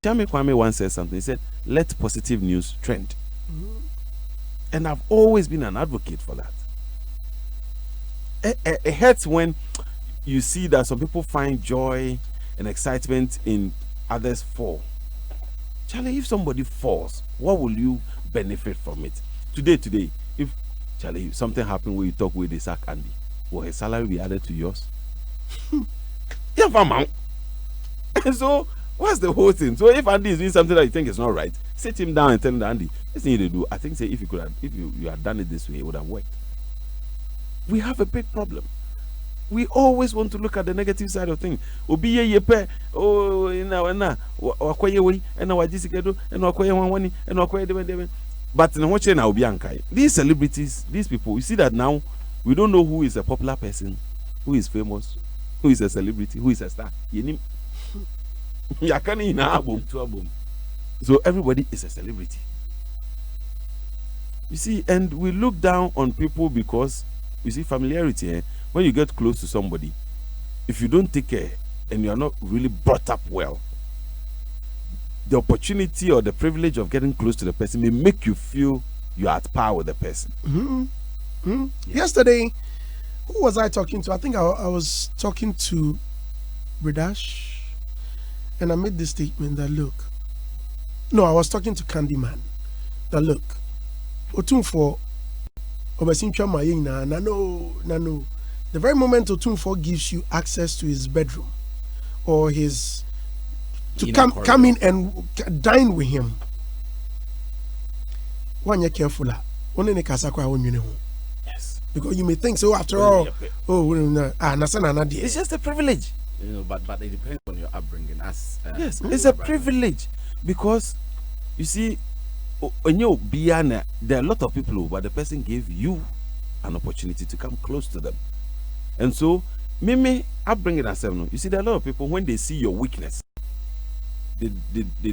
Chame Kwame once said something. He said, let positive news trend. And I've always been an advocate for that. It hurts when you see that some people find joy and excitement in others fall. Charlie, if somebody falls, what will you benefit from it? Today, if Charlie, something happened where you talk with the sack Andy, will his salary be added to yours? Yeah, fam. And so, what's the whole thing? So if Andy is doing something that you think is not right, sit him down and tell him, Andy, this thing you do, I think say if you had done it this way, it would have worked. We have a big problem. We always want to look at the negative side of things. Obi ye pe oh na wakwaye we na wajisikedo na wakwaye wanwani na wakwaye dem. But in what na obi ankai. These celebrities, these people, you see that now we don't know who is a popular person, who is famous, who is a celebrity, who is a star. So everybody is a celebrity. You see, and we look down on people because you see familiarity. When you get close to somebody, if you don't take care and you are not really brought up well, the opportunity or the privilege of getting close to the person may make you feel you're at par with the person. Yesterday, who was I talking to? I think I was talking to Bridash, and I made this statement that look. No, I was talking to Candyman. That look, Otunfo, Obasincha Mayina, Nano. The very moment Otunfo gives you access to his bedroom or his to come in and dine with him, when you're careful, yes, because you may think so after all. It's just a privilege, you know. But it depends on your upbringing. As yes, it's a privilege because you see, when you're beyond, there are a lot of people but the person gave you an opportunity to come close to them, and so me upbringing ourselves. No, you see, there are a lot of people when they see your weakness, they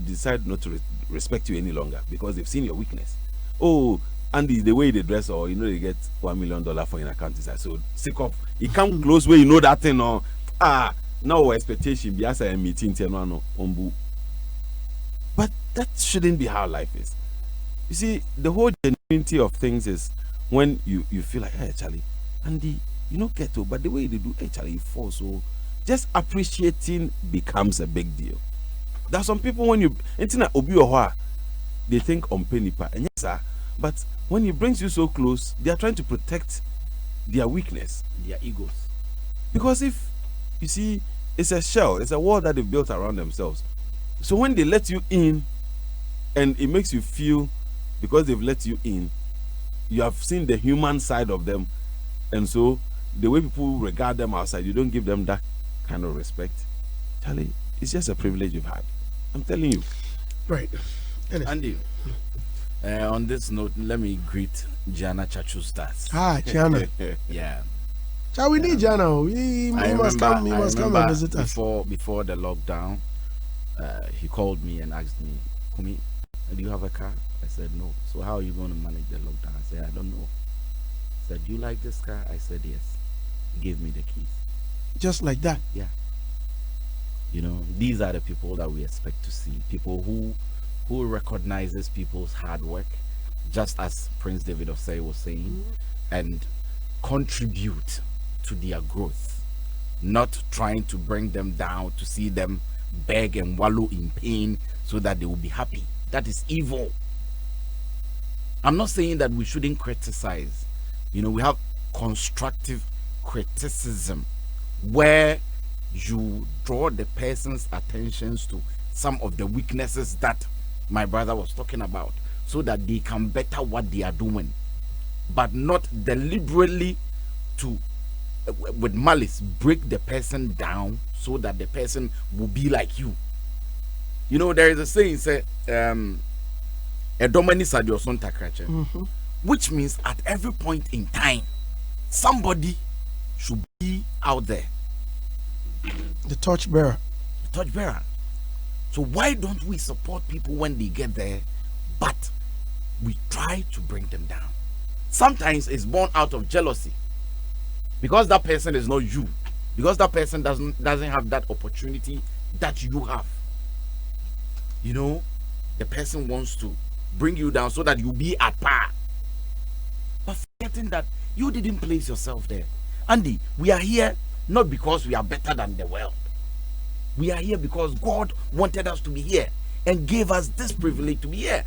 decide not to respect you any longer because they've seen your weakness. Oh, Andy, the way they dress, or you know, they get $1 million for an account is so sick of you come close where you know that thing or no expectation be as a meeting ombu. But that shouldn't be how life is. You see, the whole genuinity of things is when you feel like, hey Charlie, Andy, you know, get to, but the way they do, hey Charlie, you fall. So just appreciating becomes a big deal. There are some people when you they think on penipa and yes sir, but when he brings you so close, they are trying to protect their weakness, their egos. Because if you see, it's a shell, it's a wall that they've built around themselves. So when they let you in, and it makes you feel, because they've let you in, you have seen the human side of them, and so the way people regard them outside, you don't give them that kind of respect. Charlie, it's just a privilege you've had. I'm telling you. Right. Andy, on this note, let me greet Gianna Chachu Stars. Gianna. Yeah. Shall we need Gianna? He must come and visit us. Before the lockdown, he called me and asked me, Kumi, do you have a car? I said no. So how are you going to manage the lockdown? I said, I don't know. He said, do you like this car? I said yes. He gave me the keys. Just like that? Yeah. You know, these are the people that we expect to see. People who recognizes people's hard work, just as Prince David Osei was saying, and contribute to their growth, not trying to bring them down to see them beg and wallow in pain so that they will be happy. That is evil. I'm not saying that we shouldn't criticize. You know, we have constructive criticism where you draw the person's attentions to some of the weaknesses that my brother was talking about so that they can better what they are doing, but not deliberately to with malice break the person down so that the person will be like you. You know, there is a saying say a dominus ad your son takrache, which means at every point in time somebody should be out there, the torchbearer. So why don't we support people when they get there, but we try to bring them down? Sometimes it's born out of jealousy because that person is not you, because that person doesn't have that opportunity that you have. You know, the person wants to bring you down so that you be at par, but forgetting that you didn't place yourself there. Andy, we are here not because we are better than the world. We are here because God wanted us to be here and gave us this privilege to be here.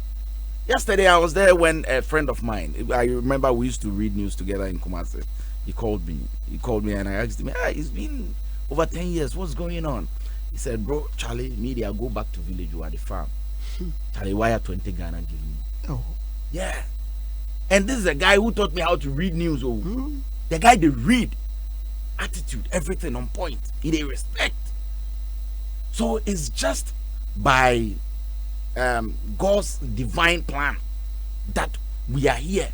Yesterday, I was there when a friend of mine, I remember we used to read news together in Kumasi. He called me and I asked him, it's been over 10 years. What's going on? He said, bro, Charlie, media, go back to village or at the farm. Charlie, why are 20 Ghana giving me? Oh. Yeah. And this is a guy who taught me how to read news. The guy they read. Attitude, everything on point. He they respect. So it's just by God's divine plan that we are here.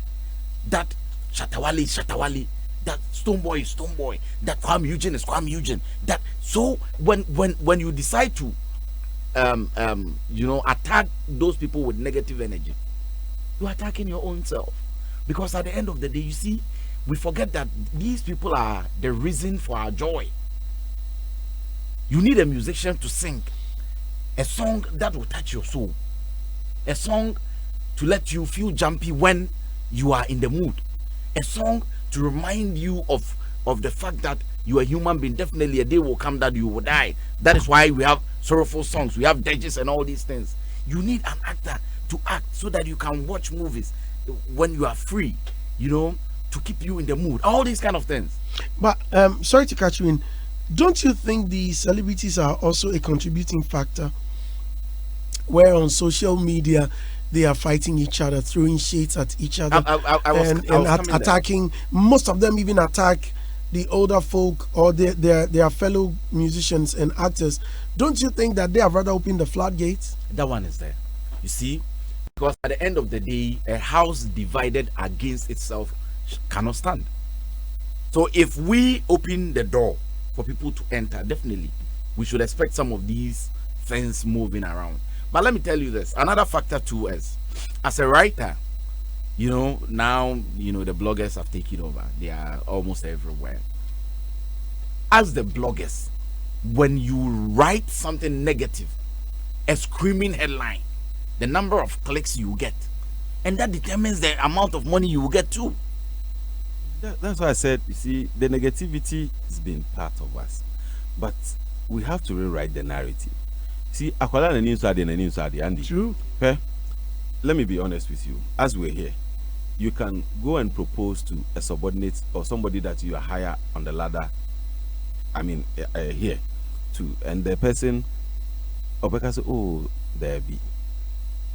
That Shatawali, that Stoneboy is Stoneboy, that Kwame Eugene is Kwame Eugene. That so when you decide to you know, attack those people with negative energy, you're attacking your own self. Because at the end of the day, you see, we forget that these people are the reason for our joy. You need a musician to sing. a song that will touch your soul, a song to let you feel jumpy when you are in the mood, a song to remind you of the fact that you are a human being. Definitely a day will come that you will die. That is why we have sorrowful songs, we have digits and all these things. You need an actor to act so that you can watch movies when you are free, you know, to keep you in the mood, all these kind of things. But sorry to catch you in, don't you think the celebrities are also a contributing factor, where on social media they are fighting each other, throwing shades at each other, attacking? Most of them even attack the older folk or their fellow musicians and actors. Don't you think that they have rather opened the floodgates? That one is there, you see, because at the end of the day, a house divided against itself cannot stand. So if we open the door for people to enter, definitely we should expect some of these things moving around. But let me tell you this, another factor too is, as a writer, you know, now, you know, the bloggers have taken over. They are almost everywhere. As the bloggers, when you write something negative, a screaming headline, the number of clicks you get, and that determines the amount of money you will get too. That's why I said, you see, the negativity has been part of us, but we have to rewrite the narrative. See, Akwala and Inside, Andy. True. Okay? Let me be honest with you. As we're here, you can go and propose to a subordinate or somebody that you are higher on the ladder. I mean, here, too, and the person, say, oh, there be.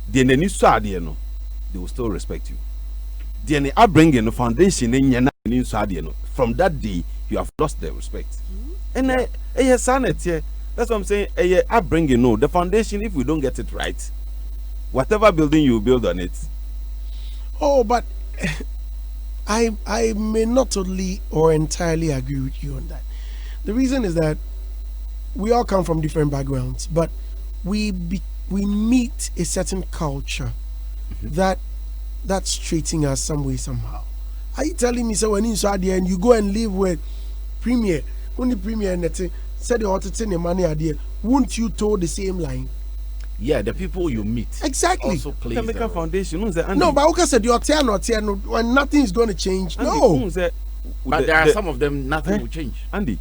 Then the new side, you know, they will still respect you. Then the upbringing, the foundation, from that day, you have lost their respect. And that's what I'm saying. Upbringing, no, the foundation. If we don't get it right, whatever building you build on it. Oh, but I may not totally or entirely agree with you on that. The reason is that we all come from different backgrounds, but we meet a certain culture that's treating us some way, somehow. Are you telling me, so when you inside there and you go and live with Premier, only Premier and said you ought to send your money idea, won't you toe the same line? Yeah, the people you meet exactly also play a foundation. No, but Oka said you're 10 or 10 when nothing is going to change. No. But there are some of them, nothing will change. Andy,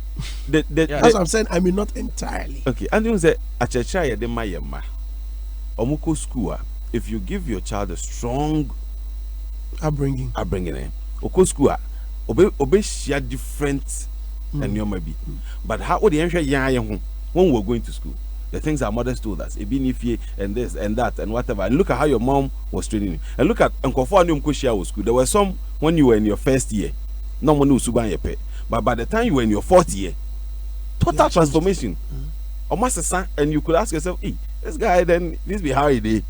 that's what I'm saying. I mean, not entirely. Okay, Andy said, "Achachaya de mayema, omuko school. If you give your child a strong upbringing, oko school, obe share different and your maybe. But how would the answer when we're going to school? The things our mothers told us, and this and that and whatever. And look at how your mom was training you. And look at Uncle school. There were some when you were in your first year. No one knew Suban Yepe. But by the time you were in your fourth year, total transformation. Almost a son, and you could ask yourself, hey, this guy, then this be how he did.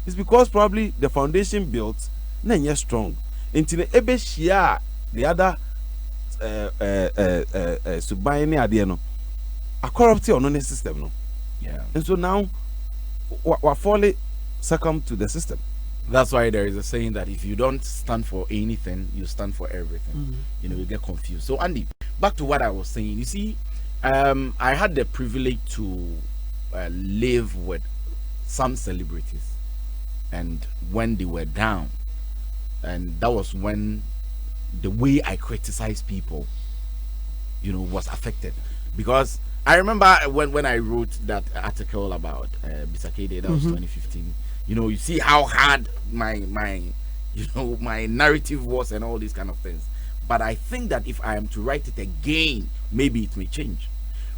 It's because probably the foundation built, then you're strong. Until the ebe share the other Suban Adiano, a corrupt on the system, no. Yeah. And so now we're fully succumb to the system. That's why there is a saying that if you don't stand for anything, you stand for everything. You know, you get confused. So Andy, back to what I was saying. You see, I had the privilege to live with some celebrities, and when they were down, and that was when the way I criticize people, you know, was affected. Because I remember when I wrote that article about Bisakede, that was 2015. You know, you see how hard my narrative was and all these kind of things. But I think that if I am to write it again, maybe it may change.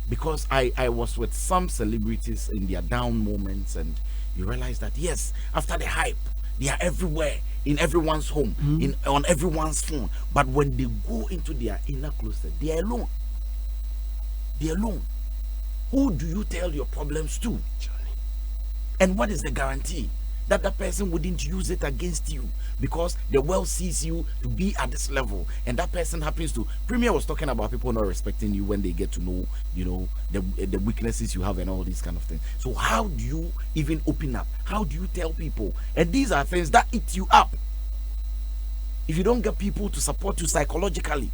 Because I was with some celebrities in their down moments, and you realize that yes, after the hype, they are everywhere, in everyone's home, on everyone's phone. But when they go into their inner closet, they are alone. They're alone. Who do you tell your problems to? And what is the guarantee that that person wouldn't use it against you? Because the world sees you to be at this level, and that person happens to. Premier was talking about people not respecting you when they get to know, you know, the weaknesses you have and all these kind of things. So how do you even open up? How do you tell people? And these are things that eat you up if you don't get people to support you psychologically.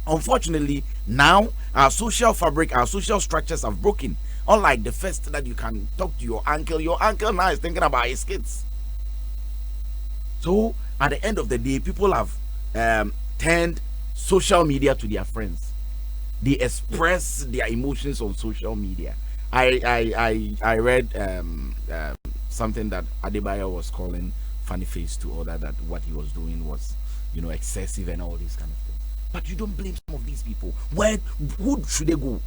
Unfortunately, now our social fabric, our social structures have broken. Unlike the first that you can talk to your uncle now is thinking about his kids. So at the end of the day, people have turned social media to their friends. They express their emotions on social media. I read something that Adebayo was calling funny face to order, that what he was doing was, excessive and all these kind of things. But you don't blame some of these people. Who should they go?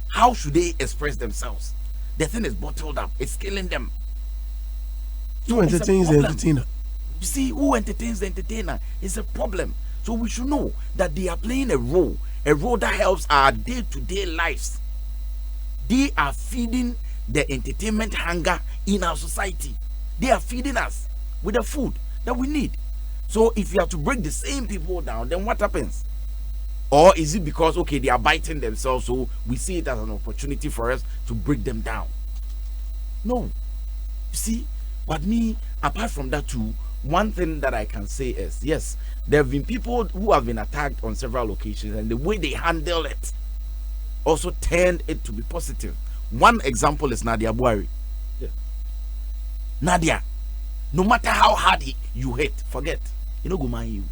How should they express themselves? The thing is bottled up. It's killing them. Who entertains the entertainer? You see, who entertains the entertainer is a problem. So we should know that they are playing a role that helps our day-to-day lives. They are feeding the entertainment hunger in our society. They are feeding us with the food that we need. So if you have to break the same people down, then what happens? Or is it because, okay, they are biting themselves, so we see it as an opportunity for us to break them down? No. You see, but me, apart from that too, one thing that I can say is, yes, there have been people who have been attacked on several occasions, and the way they handle it also turned it to be positive. One example is Nadia Buhari. Yeah. Nadia, no matter how hard you hit, forget, go mind you.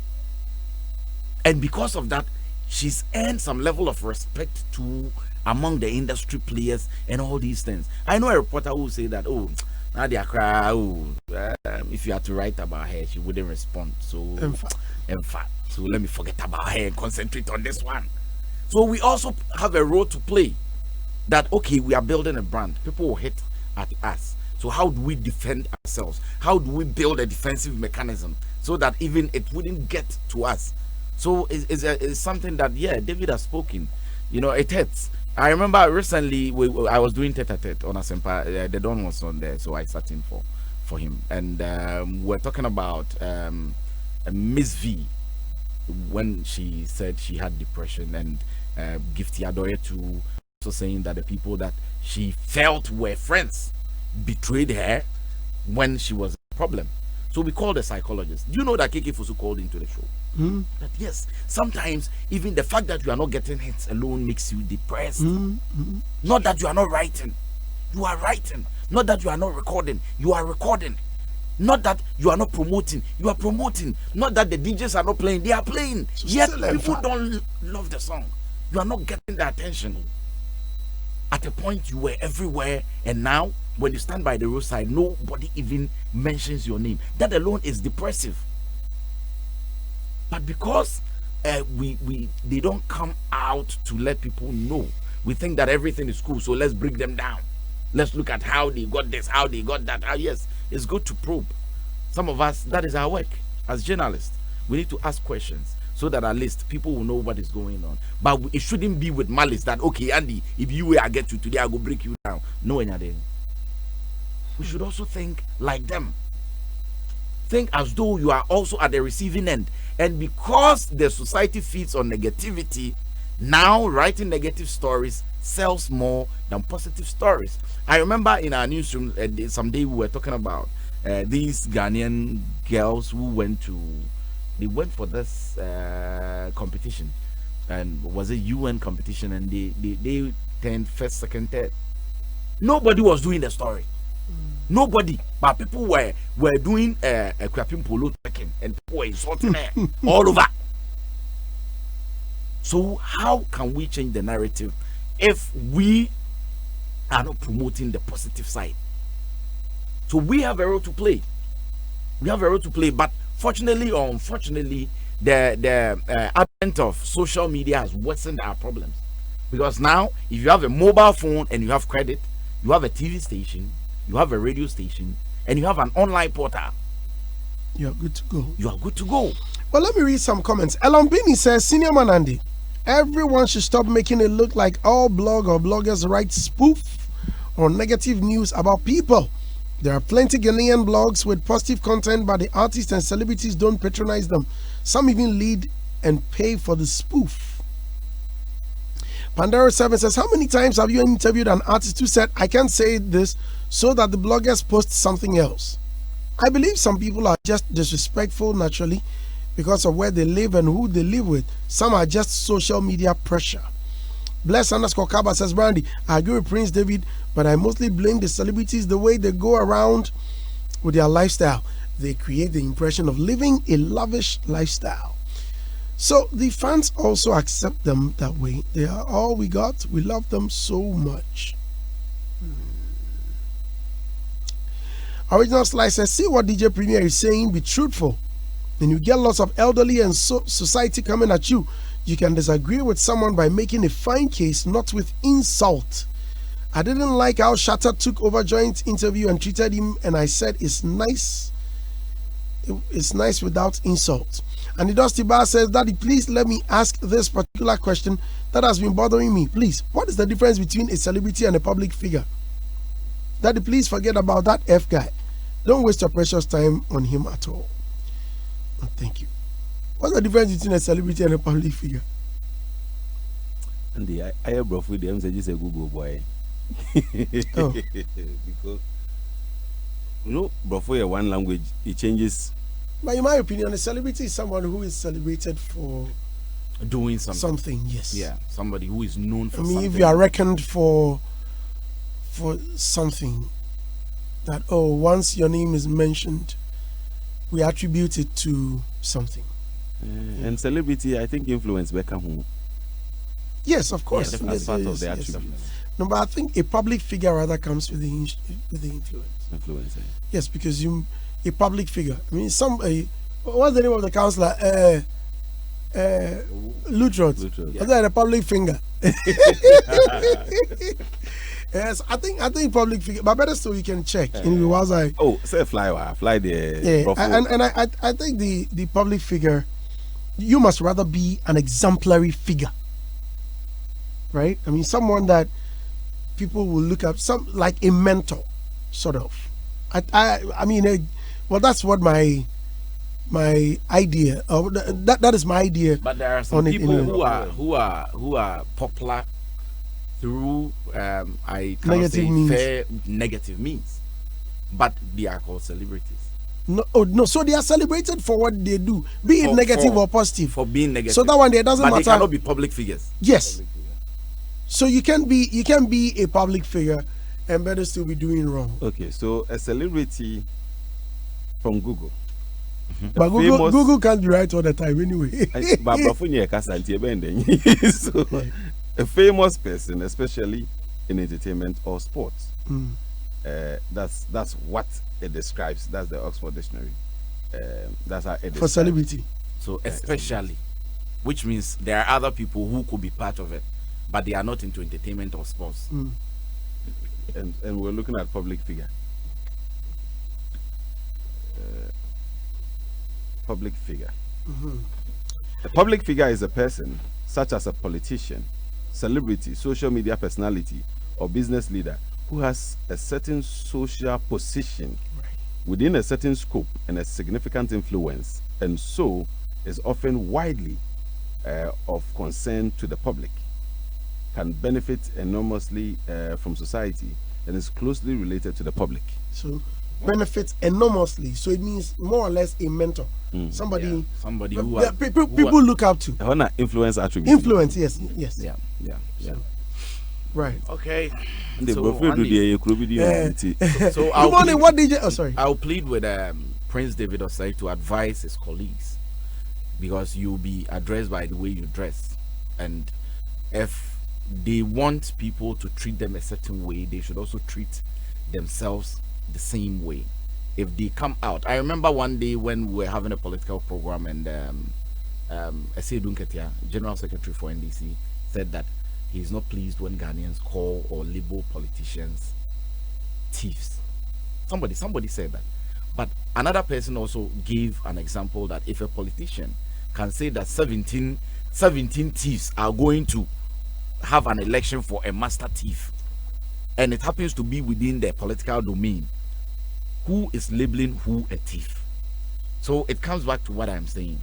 And because of that, she's earned some level of respect too among the industry players and all these things. I know a reporter who say that, Nadia cry, if you had to write about her, she wouldn't respond. So, in fact, so let me forget about her and concentrate on this one. So we also have a role to play. That, okay, we are building a brand. People will hit at us. So how do we defend ourselves? How do we build a defensive mechanism so that even it wouldn't get to us? So it's something that, David has spoken. It hurts. I remember recently I was doing tete-a-tete on Asempa. The Don was on there, so I sat in for him. And we're talking about Miss V, when she said she had depression, and Gifty Adoye too, also saying that the people that she felt were friends betrayed her when she was a problem. So we called a psychologist. Do you know that Keke Fusu called into the show? That yes, sometimes even the fact that you are not getting hits alone makes you depressed. Not that you are not writing, you are writing. Not that you are not recording, you are recording. Not that you are not promoting, you are promoting. Not that the DJs are not playing, they are playing. Yet people don't love the song. You are not getting the attention. At a point you were everywhere, and now when you stand by the roadside, nobody even mentions your name. That alone is depressive. But because they don't come out to let people know, we think that everything is cool, so let's break them down. Let's look at how they got this, how they got that. Yes, it's good to probe. Some of us, that is our work as journalists. We need to ask questions so that at least people will know what is going on. But it shouldn't be with malice that, okay, Andy, if you were I get you today, I go break you down. No, Enyade. We should also think like them. Think as though you are also at the receiving end. And because the society feeds on negativity, now writing negative stories sells more than positive stories. I remember in our newsroom someday we were talking about these Ghanaian girls who went for this competition, and was a UN competition, and they turned first, second, third. Nobody was doing the story. Nobody, but people were doing a crapping polo trekking, and people were insulting her all over. So how can we change the narrative if we are not promoting the positive side? So we have a role to play. But fortunately or unfortunately, the advent of social media has worsened our problems. Because now, if you have a mobile phone and you have credit, you have a TV station, you have a radio station, and you have an online portal, you are good to go. Well, let me read some comments. Elombini says, Senior Man Andy, everyone should stop making it look like all blog or bloggers write spoof or negative news about people. There are plenty Ghanaian blogs with positive content, but the artists and celebrities don't patronize them. Some even lead and pay for the spoof. Pandora 7 says, how many times have you interviewed an artist who said, I can't say this, so that the bloggers post something else? I believe some people are just disrespectful naturally because of where they live and who they live with. Some are just social media pressure. Bless underscore Kaba says, Brandy, I agree with Prince David, but I mostly blame the celebrities the way they go around with their lifestyle. They create the impression of living a lavish lifestyle. So the fans also accept them that way. They are all we got. We love them so much. Original Slice says, see what DJ Premier is saying, be truthful. Then you get lots of elderly and society coming at you. You can disagree with someone by making a fine case, not with insult. I didn't like how Shatter took over joint interview and treated him, and I said it's nice. It's nice without insult. And the Dusty Bar says, Daddy, please let me ask this particular question that has been bothering me. Please, what is the difference between a celebrity and a public figure? Daddy, please forget about that F guy. Don't waste your precious time on him at all. Oh, thank you. What's the difference between a celebrity and a public figure? And the I bro with them say just a Google boy. Oh. Because you know, bro, for one language, it changes. But in my opinion, a celebrity is someone who is celebrated for doing something. Yes. Yeah, somebody who is known for something. If you are reckoned for something, that once your name is mentioned, we attribute it to something. And celebrity, I think, influence Beckham home. Yes, of course. Yes, as part of the attributes. No, but I think a public figure rather comes with the influence. Influence. Yes, because a public figure. I mean, what's the name of the counselor? Lutrot. Yeah. That's a public finger. Yes, I think public figure, but better still you can check. Say fly there. Yeah, and I think the public figure, you must rather be an exemplary figure, right? I mean, someone that people will look up, some like a mentor, sort of. I mean, well, that's what my idea. That is my idea. But there are some people who are popular through negative means, but they are called celebrities. No, so they are celebrated for what they do, be it negative or positive. For being negative. So that one there doesn't matter. But they cannot be public figures. Yes. So you can be a public figure and better still be doing wrong. Okay, so a celebrity from Google. But Google can't be right all the time anyway. So a famous person, especially in entertainment or sports, that's what it describes. That's the Oxford Dictionary. That's how it describes. For celebrity. So especially, which means there are other people who could be part of it, but they are not into entertainment or sports. And we're looking at public figure. Public figure. A public figure is a person such as a politician, celebrity, social media personality, or business leader who has a certain social position within a certain scope and a significant influence, and so is often widely of concern to the public, can benefit enormously from society, and is closely related to the public. So benefits enormously. So it means more or less a mentor. Somebody who people look up to. Influence attributes. Influence, yes. Yeah. Right. Okay. So what did you? Oh, sorry. I'll plead with Prince David Osei to advise his colleagues, because you'll be addressed by the way you dress, and if they want people to treat them a certain way, they should also treat themselves the same way. If they come out, I remember one day when we were having a political program, and Esedun Ketia, General Secretary for NDC, said that he's not pleased when Ghanaians call or label politicians thieves. Somebody said that. But another person also gave an example that if a politician can say that 17 thieves are going to have an election for a master thief, and it happens to be within their political domain, who is labeling who a thief? So it comes back to what I'm saying,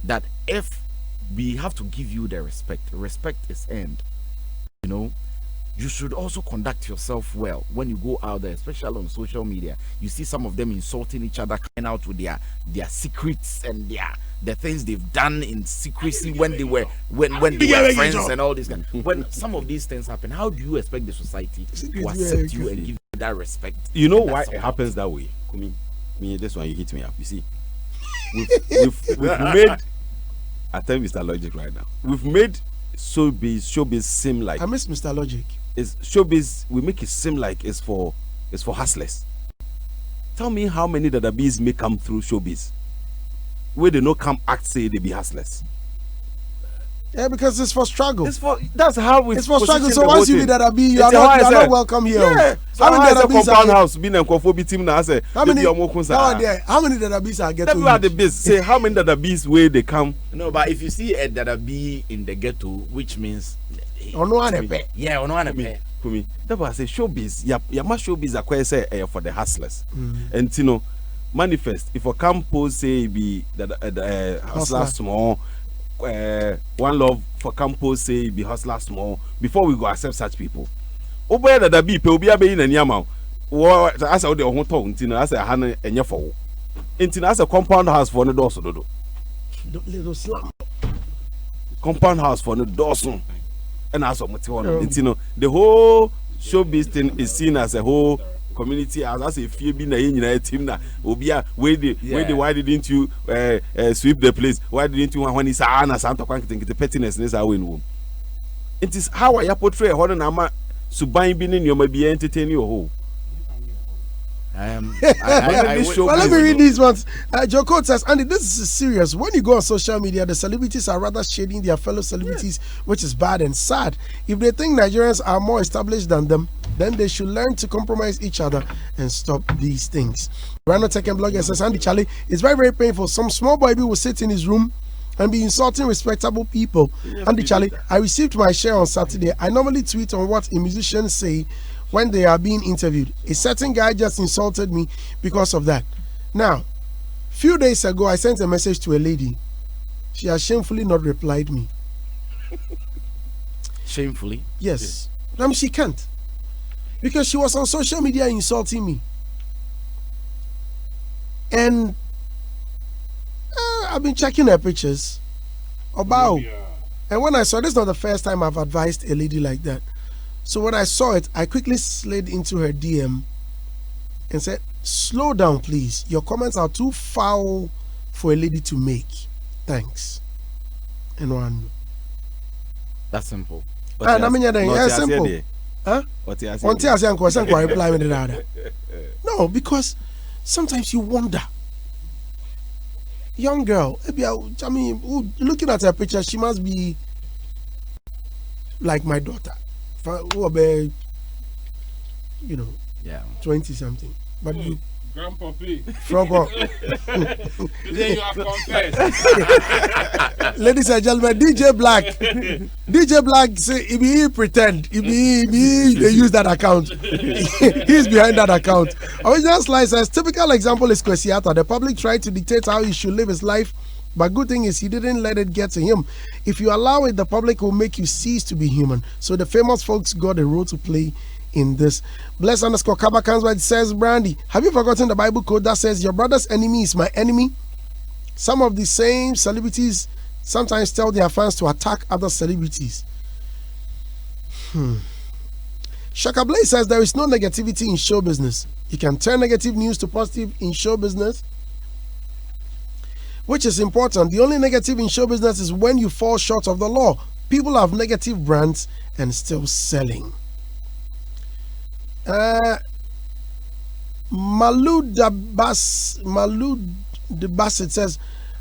that if we have to give you the respect is earned, you should also conduct yourself well when you go out there, especially on social media. You see some of them insulting each other, coming out with their secrets and the things they've done in secrecy when they were friends and all this. When some of these things happen, how do you expect the society to accept you and give you that respect? You know why it happens that way? Kumi, me, this one you hit me up. You see, we've made. I tell Mr. Logic right now. We've made showbiz seem like. I miss Mr. Logic. It's showbiz. We make it seem like it's for hustlers. Tell me how many dadabis may come through showbiz where they no come act say they be hustlers. Yeah, because it's for struggle. That's how it's for struggle. So once you be dadabi, you are not welcome here. Yeah. So how many compound house being a conformity team now? Say how many dadabis are getting? That's the biz. Say how many dadabis where they come? No, but if you see a dadabi in the ghetto, which means Kumi. That's why I say showbiz. Yeah, my showbiz are quite say for the hustlers. And you know, manifest. If I come post say be the hustler small, one love for campus say be hustler small before we go accept such people. Oboya that be pe obi abe in anyama. As I the whole talk, ntina as a han enye for. Ntina as a compound house for no doso dodo. Little slum. Compound house for no doso. And as of Mutiwana, the whole showbiz thing is seen as a whole community as a few being a team now. Obia, why didn't you sweep the place? Why didn't you when it's Anna Santa Quanking the pettiness is our win? It is how I portray Honama Subain being in your maybe entertain your whole. Let me read these ones. Joe Code says, Andy, this is serious. When you go on social media, the celebrities are rather shading their fellow celebrities, which is bad and sad. If they think Nigerians are more established than them, then they should learn to compromise each other and stop these things. Rano Tech and Blogger says, Andy Charlie, it's very, very painful. Some small boy will sit in his room and be insulting respectable people. Andy Charlie, I received my share on Saturday. I normally tweet on what a musician say when they are being interviewed. A certain guy just insulted me because of that. Now, few days ago, I sent a message to a lady. She has shamefully not replied me. Shamefully? Yes. I mean, she can't. Because she was on social media insulting me. And I've been checking her pictures. About. And when I saw, this is not the first time I've advised a lady like that. So when I saw it, I quickly slid into her DM and said, slow down, please. Your comments are too foul for a lady to make. Thanks. And one. That's simple. I mean, yeah, simple. Huh? No, because sometimes you wonder. Young girl, I mean, looking at her picture, she must be like my daughter. Who about, 20 something. But you, Grandpappy. Frog. Then you have confessed. Ladies and gentlemen, DJ Black say he pretend. He they use that account. He's behind that account. Original Slice says typical example is Kwesiata. The public tried to dictate how he should live his life. But good thing is he didn't let it get to him. If you allow it, the public will make you cease to be human. So the famous folks got a role to play in this. Bless underscore Kabakanswa says, Brandy, have you forgotten the Bible code that says your brother's enemy is my enemy? Some of the same celebrities sometimes tell their fans to attack other celebrities. Shaka Blaze says there is no negativity in show business. You can turn negative news to positive in show business, which is important. The only negative in show business is when you fall short of the law. People have negative brands and still selling. Malud the Bassett says,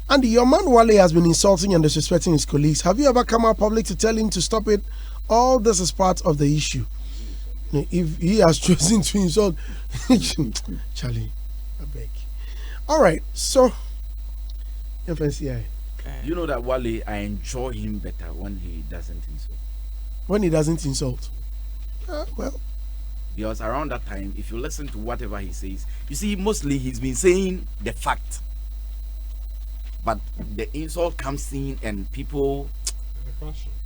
Andy, your man Wale has been insulting and disrespecting his colleagues. Have you ever come out public to tell him to stop it? All this is part of the issue. If he has chosen to insult Charlie, I beg. All right, so FNCI. You know that Wale, I enjoy him better when he doesn't insult. When he doesn't insult? Well. Because around that time, if you listen to whatever he says, you see, mostly he's been saying the fact. But the insult comes in and people...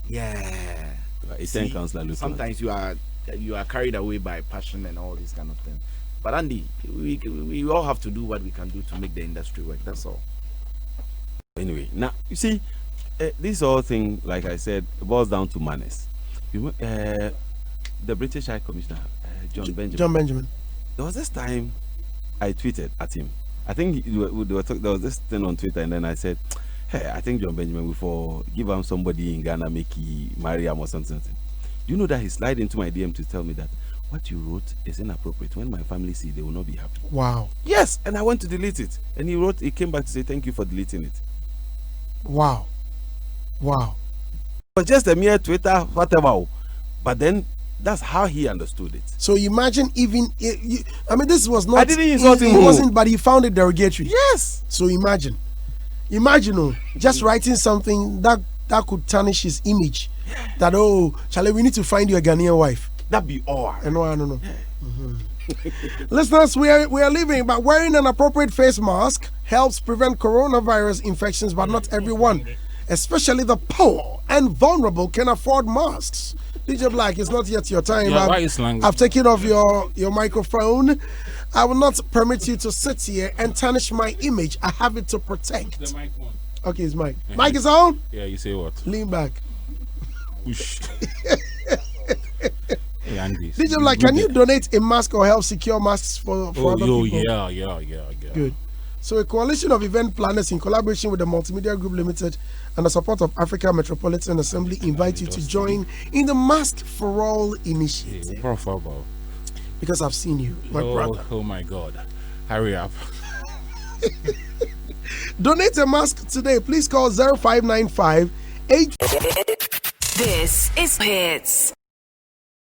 Yeah. See, sometimes you are you are carried away by passion and all these kind of things. But Andy, we all have to do what we can do to make the industry work. That's all. Anyway, now you see, this whole thing, like I said, boils down to manners. The British High Commissioner, John Benjamin. There was this time I tweeted at him. I think there was this thing on Twitter, and then I said, "Hey, I think John Benjamin before give him somebody in Ghana, make he marry him or something." You know that he slid into my DM to tell me that what you wrote is inappropriate. When my family see, they will not be happy. Wow. Yes, and I went to delete it, and he came back to say thank you for deleting it. Wow. Wow. But just a mere Twitter, whatever. But then that's how he understood it. So imagine even, I mean, this was not. I didn't insult him. It wasn't, but he found it derogatory. Yes. So imagine, just writing something that could tarnish his image. That, oh, Charlie, we need to find you a Ghanaian wife. That'd be all. I know. Listeners, we are living, but wearing an appropriate face mask helps prevent coronavirus infections, but not everyone, especially the poor and vulnerable, can afford masks. DJ Black, it's not yet your time. Yeah, I've taken off your microphone. I will not permit you to sit here and tarnish my image. I have it to protect. The mic one. Okay, it's Mike. Mike is on? Yeah, you say what? Lean back. Whoosh. Hey, Andy. DJ Black, can you donate a mask or help secure masks for other people? Yeah. Good. So a coalition of event planners in collaboration with the Multimedia Group Limited and the support of Africa Metropolitan Assembly invite you to join in the Mask for All initiative. Because I've seen you, my brother. Oh my God. Hurry up. Donate a mask today. Please call 0595 8. This is Hitz.